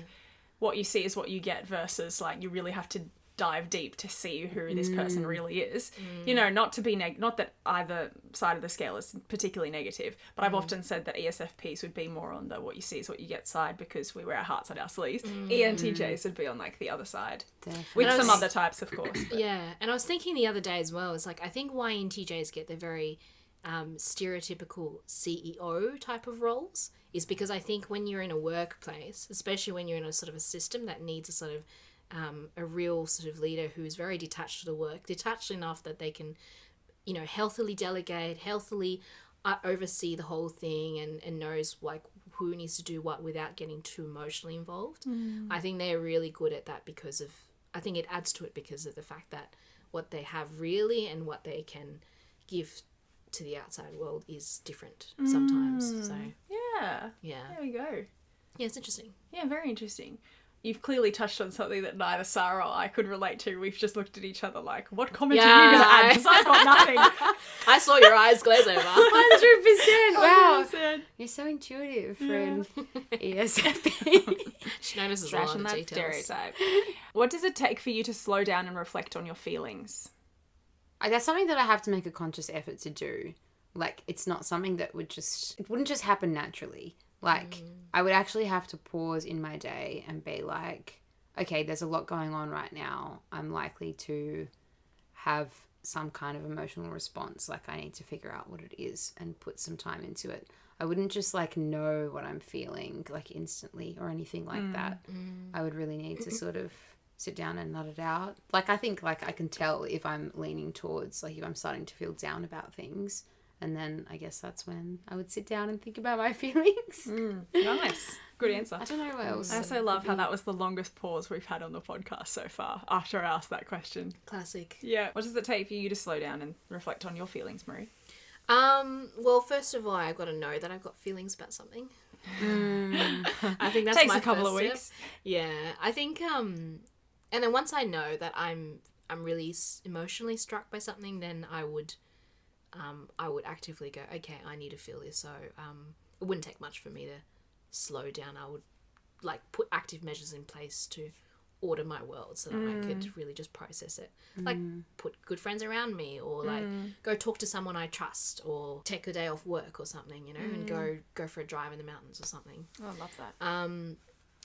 Speaker 1: what you see is what you get versus like you really have to dive deep to see who this person really is. Not to be not that either side of the scale is particularly negative, but I've often said that ESFPs would be more on the what you see is what you get side because we wear our hearts on our sleeves. ENTJs would be on like the other side.
Speaker 2: Definitely.
Speaker 1: With
Speaker 3: And I
Speaker 1: some
Speaker 3: was-
Speaker 1: other types, of course. but-
Speaker 3: Yeah, and I was thinking the other day as well, it's like, I think why ENTJs get the very stereotypical CEO type of roles is because I think when you're in a workplace, especially when you're in a sort of a system that needs a sort of a real sort of leader who's very detached to the work, detached enough that they can, healthily delegate, healthily oversee the whole thing and knows like who needs to do what without getting too emotionally involved. I think they're really good at that I think it adds to it because of the fact that what they have really and what they can give to the outside world is different sometimes. So,
Speaker 1: Yeah.
Speaker 3: yeah.
Speaker 1: There we go.
Speaker 3: Yeah, it's interesting.
Speaker 1: Yeah, very interesting. You've clearly touched on something that neither Sarah or I could relate to. We've just looked at each other like, what comment are you going to add? Because I've got nothing.
Speaker 3: I saw your eyes glaze over.
Speaker 2: 100%. Wow.
Speaker 1: 100%.
Speaker 2: You're so intuitive for an ESFP.
Speaker 3: She notices a lot
Speaker 1: Trashing
Speaker 3: of
Speaker 1: that
Speaker 3: details.
Speaker 1: stereotype. What does it take for you to slow down and reflect on your feelings?
Speaker 2: That's something that I have to make a conscious effort to do. Like, it's not something that it wouldn't just happen naturally. Like, I would actually have to pause in my day and be like, okay, there's a lot going on right now. I'm likely to have some kind of emotional response. Like, I need to figure out what it is and put some time into it. I wouldn't just, like, know what I'm feeling, like, instantly or anything like that. I would really need to sort of sit down and nut it out. Like, I think, like, I can tell if I'm leaning towards, like, if I'm starting to feel down about things. And then I guess that's when I would sit down and think about my feelings.
Speaker 1: Nice. Good answer.
Speaker 2: I don't know what else.
Speaker 1: I also love how that was the longest pause we've had on the podcast so far after I asked that question.
Speaker 3: Classic.
Speaker 1: Yeah. What does it take for you to slow down and reflect on your feelings, Marie?
Speaker 3: Well, first of all, I've got to know that I've got feelings about something. I think that's
Speaker 1: Takes
Speaker 3: my
Speaker 1: a couple
Speaker 3: first
Speaker 1: of
Speaker 3: step.
Speaker 1: weeks.
Speaker 3: Yeah, I think and then once I know that I'm really emotionally struck by something, then I would actively go, okay, I need to feel this. So it wouldn't take much for me to slow down. I would like put active measures in place to order my world so that I could really just process it. Like put good friends around me, or like go talk to someone I trust, or take a day off work or something, you know, and go for a drive in the mountains or something.
Speaker 1: Oh, I love that.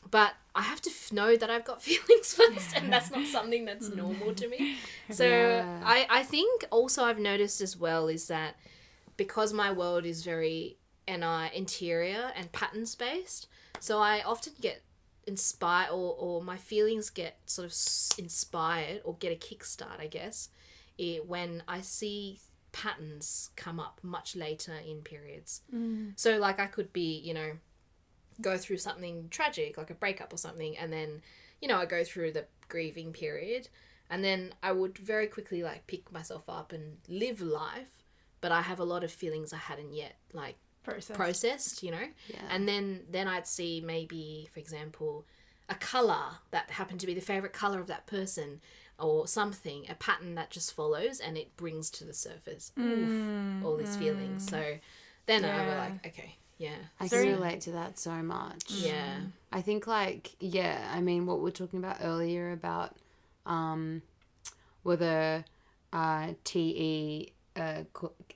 Speaker 3: But I have to know that I've got feelings first, and that's not something that's normal to me. So I think also I've noticed as well is that because my world is very interior and patterns based, so I often get inspired or my feelings get sort of inspired or get a kickstart, I guess, when I see patterns come up much later in periods. So like I could be, you know, go through something tragic like a breakup or something, and then, you know, I go through the grieving period, and then I would very quickly like pick myself up and live life, but I have a lot of feelings I hadn't yet like processed, you know. And then I'd see maybe, for example, a color that happened to be the favorite color of that person, or something, a pattern that just follows and it brings to the surface all these feelings. So then I was like, okay, yeah,
Speaker 2: I can relate to that so much.
Speaker 3: Yeah.
Speaker 2: I think like, I mean, what we were talking about earlier about whether TE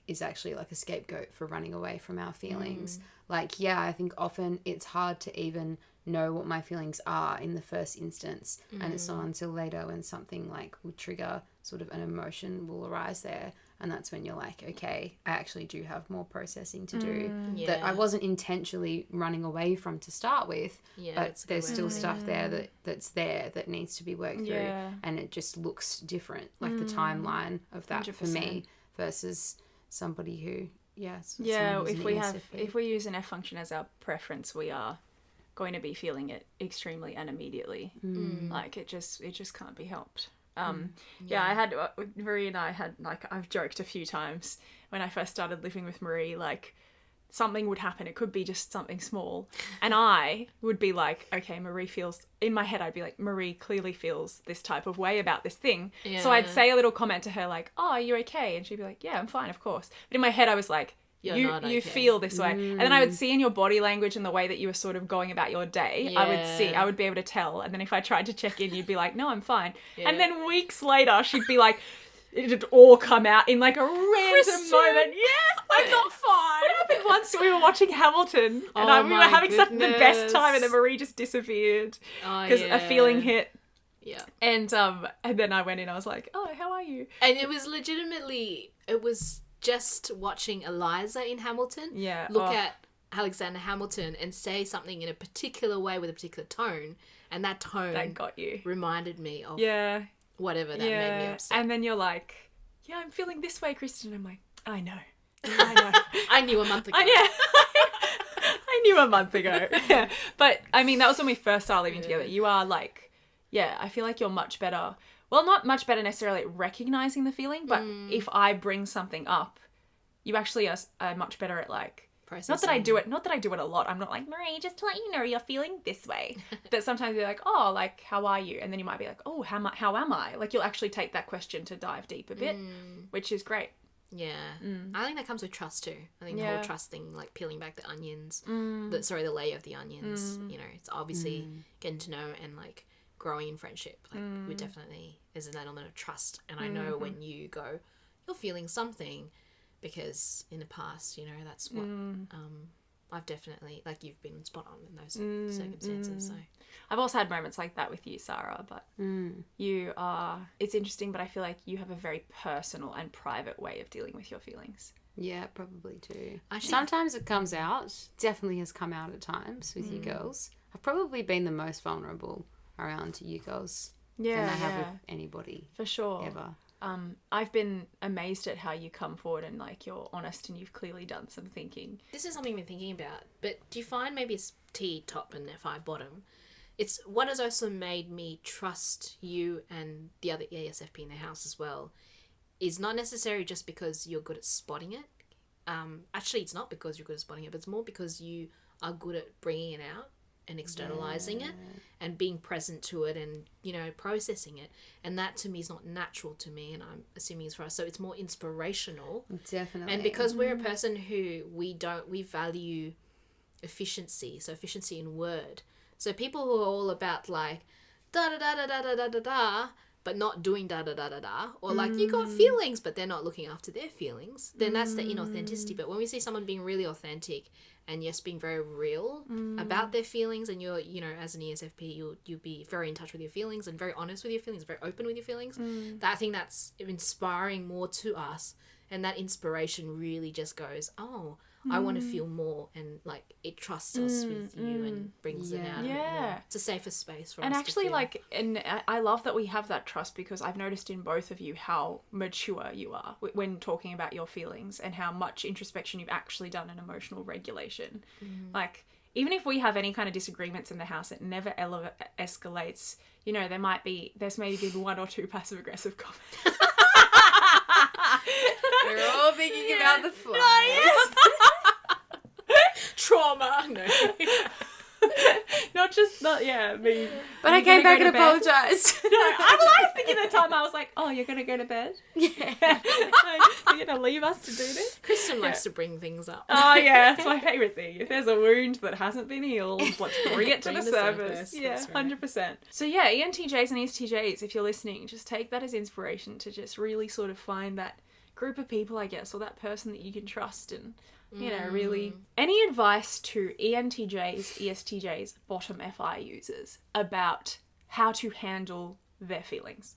Speaker 2: is actually like a scapegoat for running away from our feelings. Like, I think often it's hard to even know what my feelings are in the first instance, and it's not until later when something like will trigger sort of an emotion will arise there, and that's when you're like, okay, I actually do have more processing to do that I wasn't intentionally running away from to start with, but there's still stuff there that's there that needs to be worked through, and it just looks different, like the timeline of that 100%. For me versus somebody who
Speaker 1: if we use an F function as our preference, we are going to be feeling it extremely and immediately. Like it just can't be helped. I had Marie and I had, like, I've joked a few times when I first started living with Marie, like something would happen, it could be just something small, and I would be like, okay, Marie feels, in my head I'd be like, Marie clearly feels this type of way about this thing, so I'd say a little comment to her like, oh, are you okay? And she'd be like, yeah, I'm fine, of course. But in my head I was like, you feel this way. And then I would see in your body language and the way that you were sort of going about your day, I would be able to tell. And then if I tried to check in, you'd be like, no, I'm fine. And then weeks later, she'd be like, it'd all come out in like a random moment. Yeah, I'm not fine. What happened once we were watching Hamilton, and we were having the best time, and then Marie just disappeared because a feeling hit.
Speaker 3: Yeah.
Speaker 1: And then I went in, I was like, oh, how are you?
Speaker 3: And it was legitimately, just watching Eliza in Hamilton look at Alexander Hamilton and say something in a particular way with a particular tone, and that tone
Speaker 1: that got you,
Speaker 3: reminded me of whatever that made me upset.
Speaker 1: And then you're like, yeah, I'm feeling this way, Kristen. I'm like, I know.
Speaker 3: I knew a month ago.
Speaker 1: I knew a month ago. Yeah. But I mean, that was when we first started living together. You are like, I feel like you're much better. Well, not much better necessarily at recognizing the feeling, but if I bring something up, you actually are much better at like processing. Not that I do it a lot. I'm not like, Marie, just to let you know you're feeling this way. But sometimes you're like, oh, like, how are you? And then you might be like, oh, how am I? Like, you'll actually take that question to dive deep a bit, which is great.
Speaker 3: Yeah. I think that comes with trust too. I think the whole trust thing, like peeling back the onions, the layer of the onions, you know, it's obviously getting to know and like growing in friendship. Like we definitely, there's an element of trust. And I know when you go, you're feeling something, because in the past, you know, that's what I've definitely, like, you've been spot on in those circumstances. So
Speaker 1: I've also had moments like that with you, Sarah, but you are, it's interesting, but I feel like you have a very personal and private way of dealing with your feelings.
Speaker 2: Yeah, probably too. Sometimes it comes out, definitely has come out at times with you girls. I've probably been the most vulnerable around you girls than I have with anybody.
Speaker 1: For sure.
Speaker 2: Ever.
Speaker 1: I've been amazed at how you come forward and like you're honest and you've clearly done some thinking.
Speaker 3: This is something I've been thinking about, but do you find maybe it's T top and FI bottom? It's what has also made me trust you and the other ESFP in the house as well is not necessarily just because you're good at spotting it. Actually, it's not because you're good at spotting it, but it's more because you are good at bringing it out and externalizing it and being present to it and, you know, processing it. And that to me is not natural to me, and I'm assuming it's for us. So it's more inspirational.
Speaker 2: Definitely.
Speaker 3: And because we're a person who we value efficiency, so efficiency in word. So people who are all about like da da da da da da da da da, but not doing da da da da da, or like you got feelings, but they're not looking after their feelings, then that's the inauthenticity. But when we see someone being really authentic and yes, being very real about their feelings, and you're, you know, as an ESFP, you'll be very in touch with your feelings and very honest with your feelings, very open with your feelings. That I think that's inspiring more to us, and that inspiration really just goes, oh, I want to feel more, and like it trusts us with you and brings it out. A bit more. It's a safer space for us.
Speaker 1: And actually,
Speaker 3: to feel.
Speaker 1: like, and I love that we have that trust, because I've noticed in both of you how mature you are when talking about your feelings and how much introspection you've actually done in emotional regulation. Like, even if we have any kind of disagreements in the house, it never escalates. You know, there's maybe been one or two passive aggressive comments.
Speaker 2: We're all thinking about the flies.
Speaker 3: Trauma. No.
Speaker 1: Me.
Speaker 2: But I came back and apologised.
Speaker 1: I was thinking at the time, I was like, oh, you're going to go to bed?
Speaker 2: Yeah.
Speaker 1: You're going to leave us to do this?
Speaker 3: Kristen likes to bring things up.
Speaker 1: Oh, yeah, it's my favourite thing. If there's a wound that hasn't been healed, let's bring it to the
Speaker 3: Bring the
Speaker 1: surface.
Speaker 3: surface,
Speaker 1: Yeah,
Speaker 3: that's right.
Speaker 1: 100%. So yeah, ENTJs and ESTJs, if you're listening, just take that as inspiration to just really sort of find that group of people, I guess, or that person that you can trust and, you know, really... Any advice to ENTJs, ESTJs, bottom FI users about how to handle their feelings?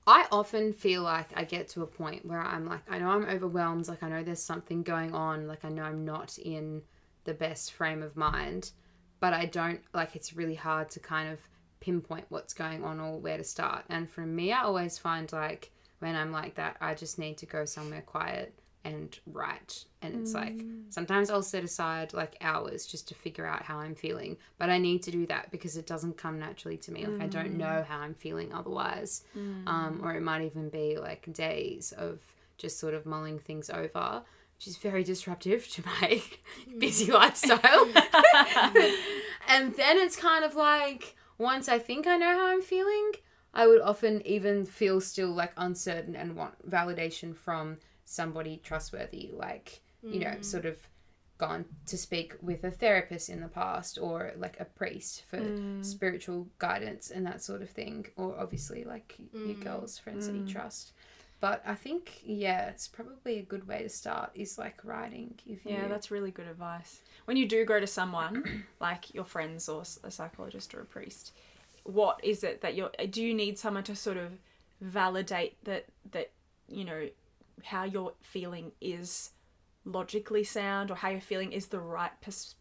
Speaker 2: I often feel like I get to a point where I'm like, I know I'm overwhelmed, like I know there's something going on, like I know I'm not in the best frame of mind, but I don't, like it's really hard to kind of pinpoint what's going on or where to start. And for me, I always find like when I'm like that, I just need to go somewhere quiet and write. And it's like, sometimes I'll set aside like hours just to figure out how I'm feeling, but I need to do that because it doesn't come naturally to me. Like I don't know how I'm feeling otherwise. Or it might even be like days of just sort of mulling things over, which is very disruptive to my busy lifestyle. And then it's kind of like, once I think I know how I'm feeling, I would often even feel still like uncertain and want validation from somebody trustworthy, like, you know, sort of gone to speak with a therapist in the past, or like a priest for spiritual guidance and that sort of thing, or obviously like your girls, friends that you trust. But I think, yeah, it's probably a good way to start is like writing.
Speaker 1: Yeah, that's really good advice. When you do go to someone like your friends or a psychologist or a priest, what is it that do you need someone to sort of validate that you know, how you're feeling is logically sound, or how you're feeling is the right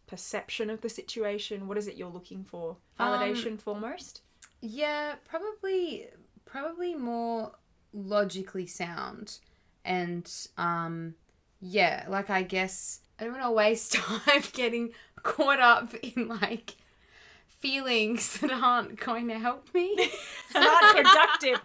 Speaker 1: perception of the situation? What is it you're looking for? Validation foremost?
Speaker 2: Yeah, probably more logically sound. And yeah, like I guess I don't want to waste time getting caught up in like feelings that aren't going to help me.
Speaker 1: Not productive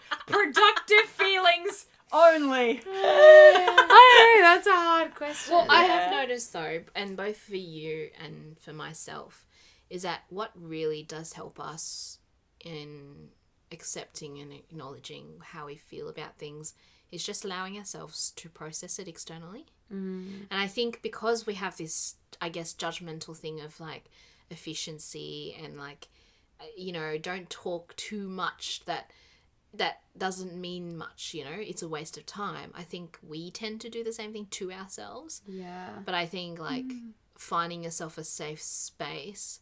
Speaker 1: feelings only.
Speaker 2: I know, that's a hard question.
Speaker 3: Well, I have noticed though, and both for you and for myself, is that what really does help us in accepting and acknowledging how we feel about things is just allowing ourselves to process it externally. And I think because we have this, I guess, judgmental thing of like efficiency and like, you know, don't talk too much, that doesn't mean much, you know, it's a waste of time. I think we tend to do the same thing to ourselves.
Speaker 2: Yeah.
Speaker 3: But I think like finding yourself a safe space,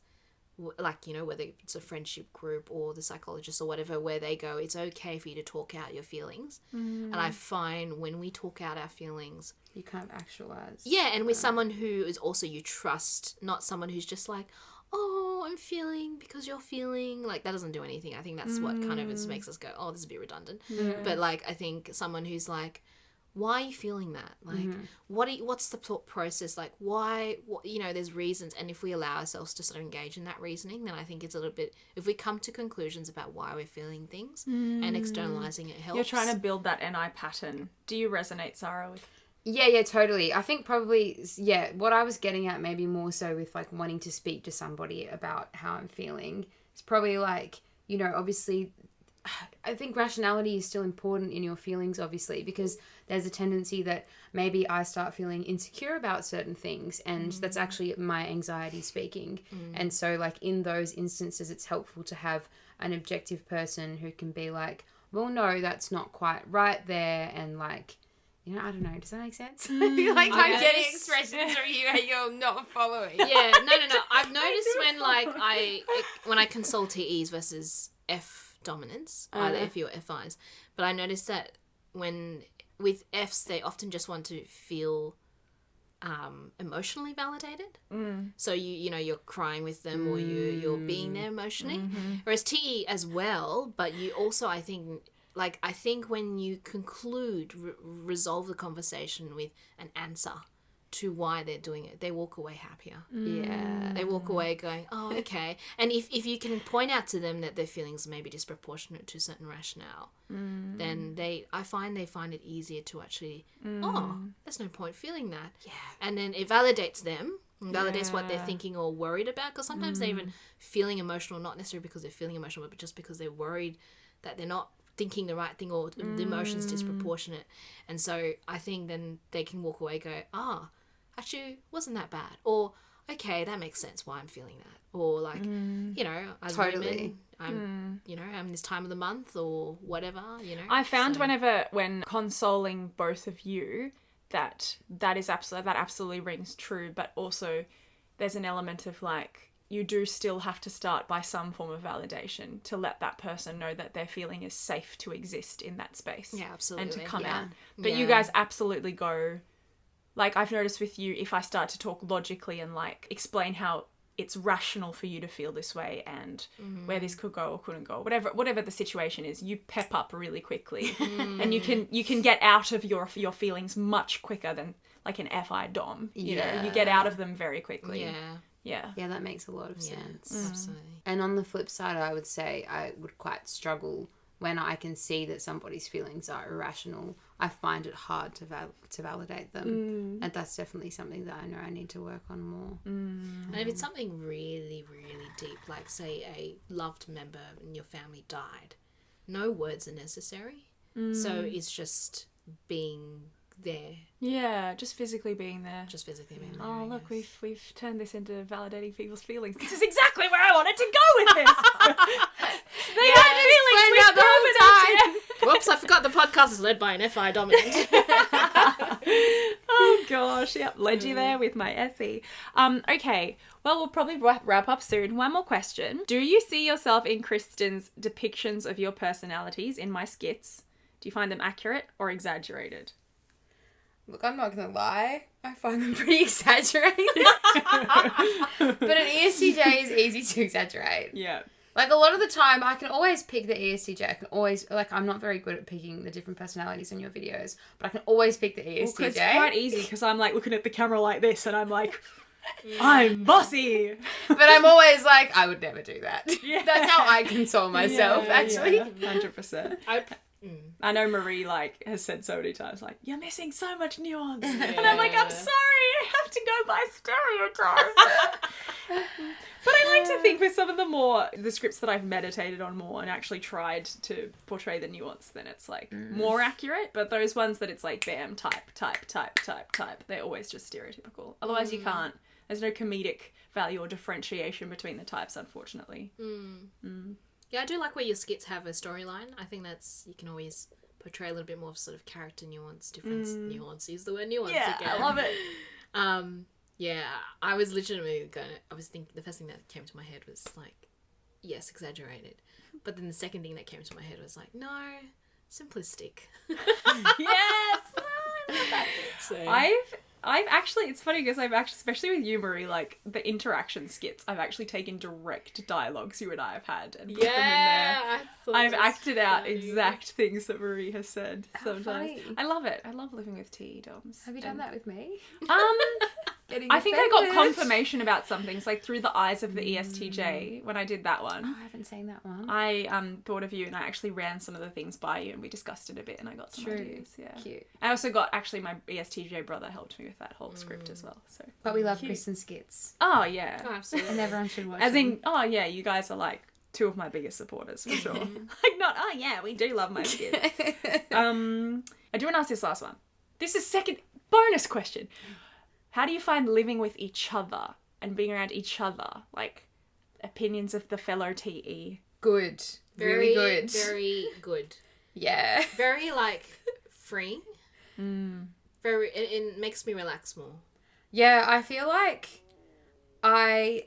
Speaker 3: like, you know, whether it's a friendship group or the psychologist or whatever, where they go, it's okay for you to talk out your feelings. And I find when we talk out our feelings,
Speaker 2: You kind of actualize.
Speaker 3: yeah, and with someone who is also you trust, not someone who's just like, oh, what I'm feeling because you're feeling. Like, that doesn't do anything. I think that's what kind of just makes us go, oh, this is a bit redundant. But, like, I think someone who's like, why are you feeling that? Like, what's the thought process? Like, why, there's reasons. And if we allow ourselves to sort of engage in that reasoning, then I think it's a little bit, if we come to conclusions about why we're feeling things and externalizing it helps.
Speaker 1: You're trying to build that NI pattern. Do you resonate, Sarah, with?
Speaker 2: Yeah, totally. I think probably, what I was getting at maybe more so with like wanting to speak to somebody about how I'm feeling. It's probably like, obviously, I think rationality is still important in your feelings, obviously, because there's a tendency that maybe I start feeling insecure about certain things, and that's actually my anxiety speaking. And so like in those instances, it's helpful to have an objective person who can be like, well, no, that's not quite right there. And like, I don't know. Does that make sense? I feel like I'm getting expressions from you and you're not following.
Speaker 3: Yeah, no. I've noticed when I consult TEs versus F dominance, either FE or FIs, but I noticed that with Fs, they often just want to feel emotionally validated. So you're crying with them or you're being there emotionally. Whereas TE as well, but you also, I think when you conclude, resolve the conversation with an answer to why they're doing it, they walk away happier.
Speaker 2: Yeah.
Speaker 3: They walk away going, oh, okay. And if you can point out to them that their feelings may be disproportionate to a certain rationale, then I find they find it easier to actually, there's no point feeling that. Yeah. And then it validates them, validates what they're thinking or worried about, because sometimes they're even feeling emotional, not necessarily because they're feeling emotional, but just because they're worried that they're not thinking the right thing or the emotion's disproportionate. And so I think then they can walk away and go, actually wasn't that bad, or okay, that makes sense why I'm feeling that, or like as women I'm I'm this time of the month or whatever.
Speaker 1: I found when consoling both of you that absolutely rings true, but also there's an element of like, you do still have to start by some form of validation to let that person know that their feeling is safe to exist in that space.
Speaker 3: Yeah, absolutely.
Speaker 1: And to come out. But you guys absolutely go, like, I've noticed with you, if I start to talk logically and like explain how it's rational for you to feel this way and where this could go or couldn't go, whatever the situation is, you pep up really quickly and you can get out of your feelings much quicker than like an FI dom. You get out of them very quickly. Yeah, that makes a lot of sense.
Speaker 3: Absolutely.
Speaker 2: And on the flip side, I would say I would quite struggle when I can see that somebody's feelings are irrational. I find it hard to validate them. And that's definitely something that I know I need to work on more.
Speaker 3: And if it's something really, really deep, like say a loved member in your family died, no words are necessary. So it's just being there.
Speaker 1: Yeah, just physically being there.
Speaker 3: Oh,
Speaker 1: look, we've turned this into validating people's feelings. This is exactly where I wanted to go with this. They had feelings the whole time.
Speaker 3: Whoops, I forgot the podcast is led by an FI dominant.
Speaker 1: Oh gosh, yep, led you there with my SE. Okay, well, we'll probably wrap up soon. One more question. Do you see yourself in Kristen's depictions of your personalities in my skits? Do you find them accurate or exaggerated?
Speaker 2: Look, I'm not going to lie. I find them pretty exaggerated. But an ESTJ is easy to exaggerate.
Speaker 1: Yeah.
Speaker 2: Like, a lot of the time, I can always pick the ESTJ. I can always, like, I'm not very good at picking the different personalities in your videos, but I can always pick the ESTJ.
Speaker 1: Well, it's quite easy, because I'm, like, looking at the camera like this, and I'm like, I'm bossy.
Speaker 2: But I'm always like, I would never do that.
Speaker 1: Yeah.
Speaker 2: That's how I console myself, actually.
Speaker 1: Yeah, 100%. I know Marie, like, has said so many times, like, you're missing so much nuance. And I'm like, I'm sorry, I have to go by stereotype. But I like to think with some of the scripts that I've meditated on more and actually tried to portray the nuance, then it's, like, more accurate. But those ones that it's like, bam, type, they're always just stereotypical. Otherwise you can't. There's no comedic value or differentiation between the types, unfortunately.
Speaker 3: Yeah, I do like where your skits have a storyline. I think you can always portray a little bit more of sort of character nuance, difference, nuance. Use the word nuance again.
Speaker 1: I love it.
Speaker 3: Yeah, I was legitimately thinking, the first thing that came to my head was like, yes, exaggerated. But then the second thing that came to my head was like, no, simplistic.
Speaker 1: Yes! I love that. So. it's funny because I've actually, especially with you, Marie, like the interaction skits, I've actually taken direct dialogues you and I have had and put them in there. I've acted out exact things that Marie has said sometimes.
Speaker 2: funny.
Speaker 1: I love it. I love living with TE Doms.
Speaker 2: Have you done that with me?
Speaker 1: I think I got confirmation about some things, like through the eyes of the ESTJ when I did that one.
Speaker 2: Oh, I haven't seen that one.
Speaker 1: I thought of you and I actually ran some of the things by you and we discussed it a bit and I got some ideas. Yeah.
Speaker 2: Cute.
Speaker 1: I also got, actually, my ESTJ brother helped me with that whole script as well. So.
Speaker 2: But we love Kristen skits.
Speaker 1: Oh, yeah.
Speaker 3: Oh, absolutely.
Speaker 2: And everyone should watch
Speaker 1: As
Speaker 2: them.
Speaker 1: in, oh, yeah, you guys are like two of my biggest supporters for sure. Like, not, oh, yeah, we do love my skits. I do want to ask this last one. This is second bonus question. How do you find living with each other and being around each other? Like, opinions of the fellow TE.
Speaker 2: Good. Really good.
Speaker 3: Very good.
Speaker 2: Yeah.
Speaker 3: Very, like, freeing. Very, it makes me relax more.
Speaker 2: Yeah, I feel like I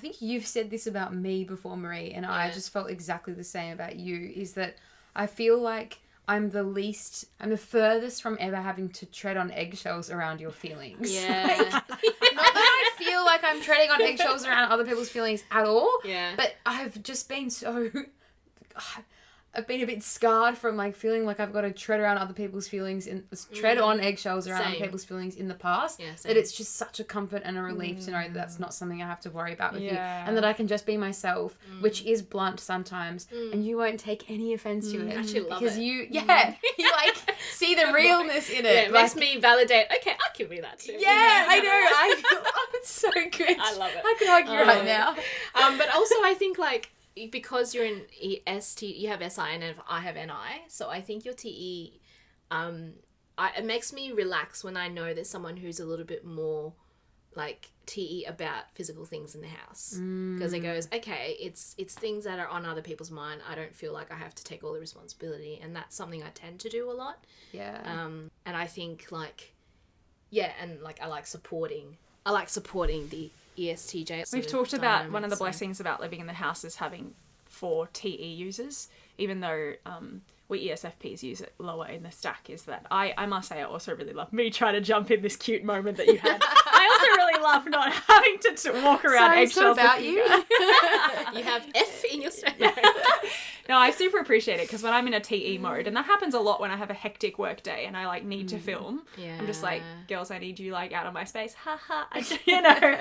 Speaker 2: think you've said this about me before, Marie, and I just felt exactly the same about you, is that I feel like I'm the furthest from ever having to tread on eggshells around your feelings.
Speaker 3: Yeah.
Speaker 2: Not that I feel like I'm treading on eggshells around other people's feelings at all.
Speaker 3: Yeah.
Speaker 2: But I've just been I've been a bit scarred from like feeling like I've got to tread around other people's feelings and tread on eggshells around other people's feelings in the past.
Speaker 3: Yeah,
Speaker 2: that it's just such a comfort and a relief to know that that's not something I have to worry about with you, and that I can just be myself, which is blunt sometimes, and you won't take any offense to it.
Speaker 3: I actually love
Speaker 2: because
Speaker 3: it.
Speaker 2: you like see the realness in it.
Speaker 3: Yeah, it makes me validate, okay, I can be that too.
Speaker 2: Yeah, I know. I feel it's so good.
Speaker 3: I love it.
Speaker 2: I could hug you right now.
Speaker 3: But also I think like because you're in EST, you have SI and I have NI, so I think your TE, it makes me relax when I know there's someone who's a little bit more like TE about physical things in the house, because it goes, okay, it's things that are on other people's mind. I don't feel like I have to take all the responsibility, and that's something I tend to do a lot.
Speaker 2: Yeah.
Speaker 3: And I think like, yeah, and like I like supporting the ESTJ.
Speaker 1: We've talked about one of the blessings about living in the house is having 4 TE users, even though we ESFPs use it lower in the stack, is that I must say I also really love me trying to jump in this cute moment that you had. I also really love not having to walk around eggshells.
Speaker 2: About you.
Speaker 3: You have F in your stack.
Speaker 1: No, I super appreciate it because when I'm in a TE mode, and that happens a lot when I have a hectic work day and I like need to film, I'm just like, girls, I need you like out of my space. Ha ha. You know,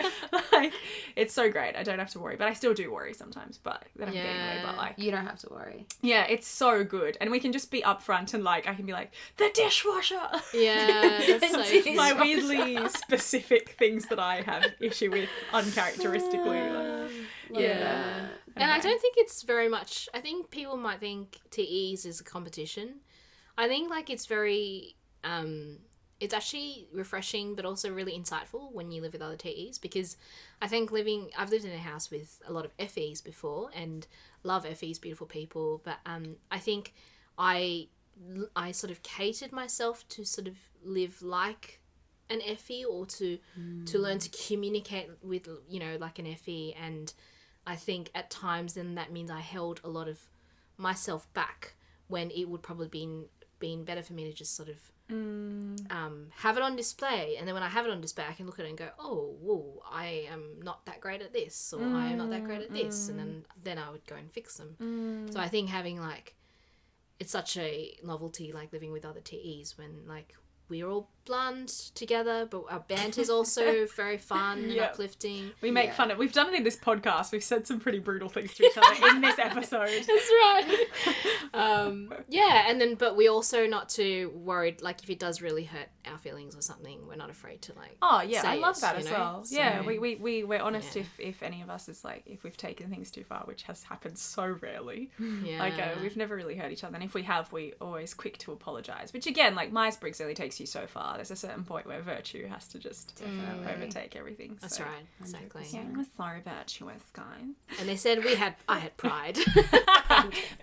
Speaker 1: like it's so great. I don't have to worry, but I still do worry sometimes, but then I'm getting away. But like,
Speaker 2: you don't have to worry.
Speaker 1: yeah, it's so good. And we can just be upfront and like, I can be like, the dishwasher.
Speaker 3: Yeah, that's so
Speaker 1: My weirdly specific things that I have issue with uncharacteristically.
Speaker 3: Yeah. And I don't think it's very much, I think people might think TEs is a competition. I think like it's very, it's actually refreshing but also really insightful when you live with other TEs, because I think I've lived in a house with a lot of FEs before and love FEs, beautiful people, but I think I sort of catered myself to sort of live like an FE or to learn to communicate with, you know, like an FE, and I think at times then that means I held a lot of myself back when it would probably been better for me to just sort of have it on display, and then when I have it on display I can look at it and go, oh, whoa, I am not that great at this, or I am not that great at this, and then I would go and fix them. So I think having like, it's such a novelty like living with other TEs when like we're all bland together, but our banter is also very fun and uplifting.
Speaker 1: We make fun of, we've done it in this podcast, we've said some pretty brutal things to each other in this episode.
Speaker 3: That's right. And then, but we also not too worried, like if it does really hurt our feelings or something, we're not afraid to like
Speaker 1: I
Speaker 3: say
Speaker 1: love
Speaker 3: it,
Speaker 1: that
Speaker 3: you
Speaker 1: as
Speaker 3: know?
Speaker 1: well.
Speaker 3: So,
Speaker 1: yeah, we're honest if any of us is like, if we've taken things too far, which has happened so rarely. Like we've never really hurt each other, and if we have, we always quick to apologise, which again, like Myers-Briggs only takes you so far. There's a certain point where virtue has to just overtake everything.
Speaker 3: That's
Speaker 1: so.
Speaker 3: right, exactly.
Speaker 1: Yeah, I'm sorry virtuous, guys.
Speaker 3: And they said I had pride.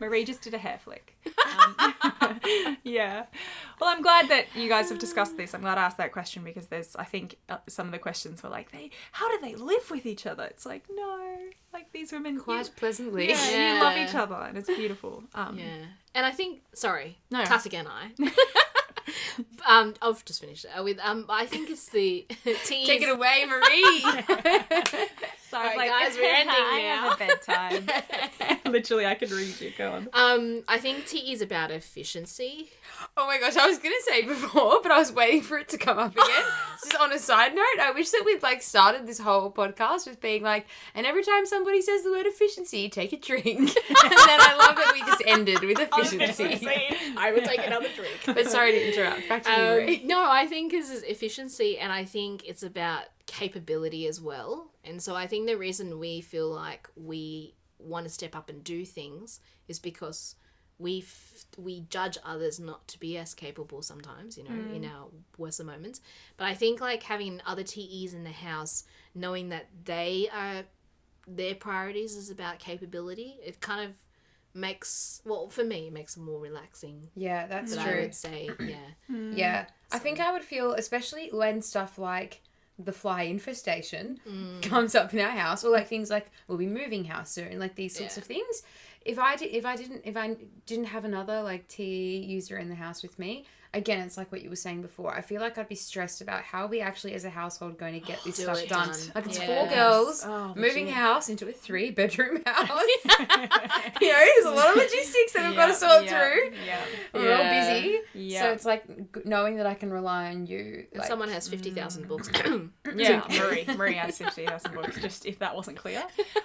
Speaker 1: Marie just did a hair flick. Yeah. Well, I'm glad that you guys have discussed this. I'm glad I asked that question because I think some of the questions were like, how do they live with each other? It's like, no, like these women
Speaker 2: Quite pleasantly.
Speaker 1: Yeah, you love each other and it's beautiful.
Speaker 3: And I think, sorry,
Speaker 1: No.
Speaker 3: classic NI. I've just finished it with I think it's the T.
Speaker 2: Take it away, Marie.
Speaker 1: So I was
Speaker 3: Alright, guys, we're ending
Speaker 1: I
Speaker 3: now.
Speaker 1: have a bedtime. Literally, I could read you. Go on.
Speaker 3: I think T is about efficiency.
Speaker 2: Oh my gosh, I was going to say before, but I was waiting for it to come up again. Just on a side note, I wish that we'd like started this whole podcast with being like, and every time somebody says the word efficiency, take a drink. And then I love that we just ended with efficiency.
Speaker 3: I will take another drink.
Speaker 2: But sorry to interrupt. Back to you, Marie.
Speaker 3: No, I think this is efficiency, and I think it's about capability as well. And so I think the reason we feel like we want to step up and do things is because we judge others not to be as capable sometimes, in our worser moments. But I think like having other TEs in the house, knowing that their priorities is about capability, it kind of makes, well, for me, it makes it more relaxing.
Speaker 2: Yeah, that's
Speaker 3: But
Speaker 2: true.
Speaker 3: I would say, yeah.
Speaker 2: Yeah. I think I would feel, especially when stuff like the fly infestation comes up in our house, or like things like we'll be moving house soon, like these sorts of things. If I didn't have another like TE user in the house with me, again, it's like what you were saying before. I feel like I'd be stressed about how are we actually as a household going to get this stuff done. Like it's 4 girls moving house into a 3-bedroom house. There's a lot of logistics that we've got to sort through.
Speaker 1: Yeah.
Speaker 2: We're all busy.
Speaker 1: Yeah.
Speaker 2: So it's like knowing that I can rely on you.
Speaker 3: If someone has 50,000 books.
Speaker 1: Yeah, Marie has 50,000 books, just if that wasn't clear.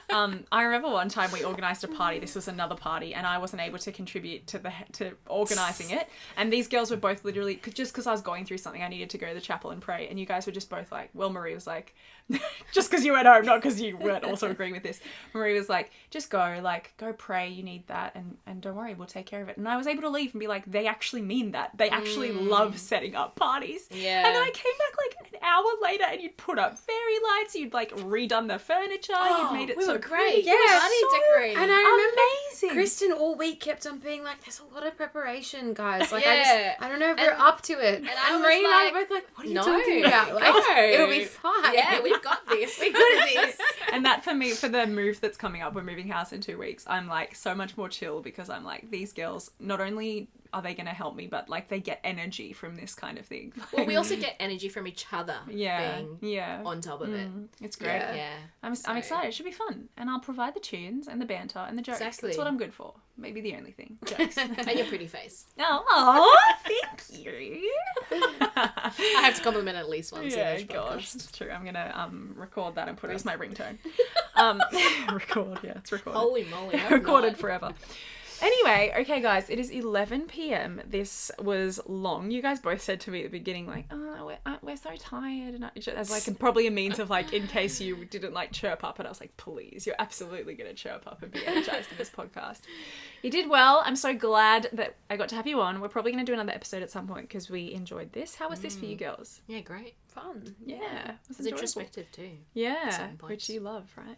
Speaker 1: I remember one time we organised a party. This was another party, and I wasn't able to contribute to organising it. And these girls were both literally, just because I was going through something, I needed to go to the chapel and pray. And you guys were just both like, well, Marie was like, just because you went home, not because you weren't also agreeing with this. Marie was like, just go pray, you need that, and don't worry, we'll take care of it. And I was able to leave and be like, they actually mean that. They actually love setting up parties.
Speaker 3: Yeah.
Speaker 1: And then I came back like an hour later and you'd put up fairy lights, you'd like redone the furniture, you'd made it so great.
Speaker 2: Yeah,
Speaker 3: decorating.
Speaker 2: And I remember
Speaker 1: Amazing.
Speaker 2: Kristen all week kept on being like, there's a lot of preparation, guys. Like,
Speaker 3: Yeah.
Speaker 2: I don't know if we're up to it. And
Speaker 3: I was
Speaker 2: Marie and I
Speaker 3: like,
Speaker 2: were both like, what are you
Speaker 3: no,
Speaker 2: talking about? Like,
Speaker 3: no.
Speaker 2: it'll be fine.
Speaker 3: Yeah, we've got this.
Speaker 2: We're good at this.
Speaker 1: And that for me, for the move that's coming up, we're moving house in 2 weeks, I'm like so much more chill because I'm like, these girls, not only are they going to help me, but like they get energy from this kind of thing.
Speaker 3: Well, we also get energy from each other being on top of it.
Speaker 1: It's great.
Speaker 3: Yeah.
Speaker 1: I'm excited. It should be fun. And I'll provide the tunes and the banter and the jokes.
Speaker 3: Exactly.
Speaker 1: That's what I'm good for. Maybe the only thing. Jokes.
Speaker 3: And your pretty face.
Speaker 1: Oh, thank you.
Speaker 3: I have to compliment at least once.
Speaker 1: Yeah,
Speaker 3: in each
Speaker 1: gosh,
Speaker 3: podcast.
Speaker 1: it's true. I'm going to record that and put it as my ringtone. Record, yeah, it's recorded.
Speaker 3: Holy moly. I hope
Speaker 1: Recorded
Speaker 3: not.
Speaker 1: forever. Anyway, okay, guys, it is 11 p.m. This was long. You guys both said to me at the beginning, like, oh, we're so tired. And as like probably a means of like, in case you didn't like chirp up. And I was like, please, you're absolutely going to chirp up and be energized in this podcast. You did well. I'm so glad that I got to have you on. We're probably going to do another episode at some point because we enjoyed this. How was this for you girls?
Speaker 3: Yeah, great.
Speaker 2: Fun.
Speaker 1: Yeah. It was
Speaker 3: It's
Speaker 1: enjoyable.
Speaker 3: introspective too.
Speaker 1: Yeah,
Speaker 3: certain points.
Speaker 1: which you love, right?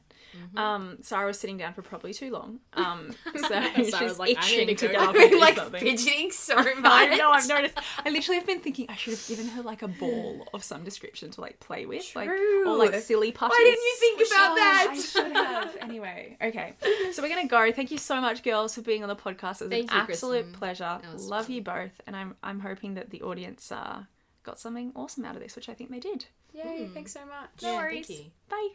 Speaker 1: Sarah was sitting down for probably too long. So
Speaker 3: Sarah was
Speaker 1: she's
Speaker 3: like, I need
Speaker 1: itching
Speaker 3: to
Speaker 1: to
Speaker 3: go.
Speaker 1: get up
Speaker 2: I've
Speaker 1: and
Speaker 2: been
Speaker 1: do
Speaker 2: like
Speaker 1: something.
Speaker 2: fidgeting so much.
Speaker 1: I know, I've noticed. I literally have been thinking I should have given her like a ball of some description to like play with. Like, or like silly putties.
Speaker 2: Why didn't you think about that?
Speaker 1: I should have. Anyway, okay. So we're going to go. Thank you so much, girls, for being on the podcast. It was
Speaker 3: Thank
Speaker 1: an
Speaker 3: you,
Speaker 1: absolute
Speaker 3: Kristen.
Speaker 1: pleasure.
Speaker 3: That was
Speaker 1: Love
Speaker 3: fun.
Speaker 1: you both. And I'm hoping that the audience got something awesome out of this, which I think they did.
Speaker 2: Yay, thanks so much.
Speaker 1: No
Speaker 3: Yeah,
Speaker 1: worries.
Speaker 3: thank you.
Speaker 1: Bye.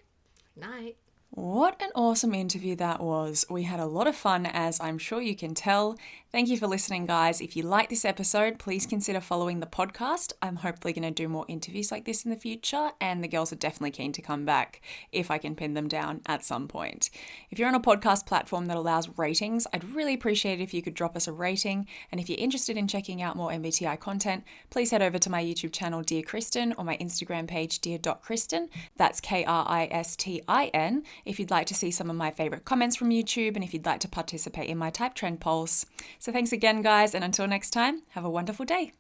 Speaker 3: Night.
Speaker 5: What an awesome interview that was. We had a lot of fun, as I'm sure you can tell. Thank you for listening, guys. If you like this episode, please consider following the podcast. I'm hopefully going to do more interviews like this in the future, and the girls are definitely keen to come back if I can pin them down at some point. If you're on a podcast platform that allows ratings, I'd really appreciate it if you could drop us a rating. And if you're interested in checking out more MBTI content, please head over to my YouTube channel, Dear Kristen, or my Instagram page, dear.kristen. That's Kristin. If you'd like to see some of my favorite comments from YouTube, and if you'd like to participate in my Type Trend polls. So thanks again, guys, and until next time, have a wonderful day.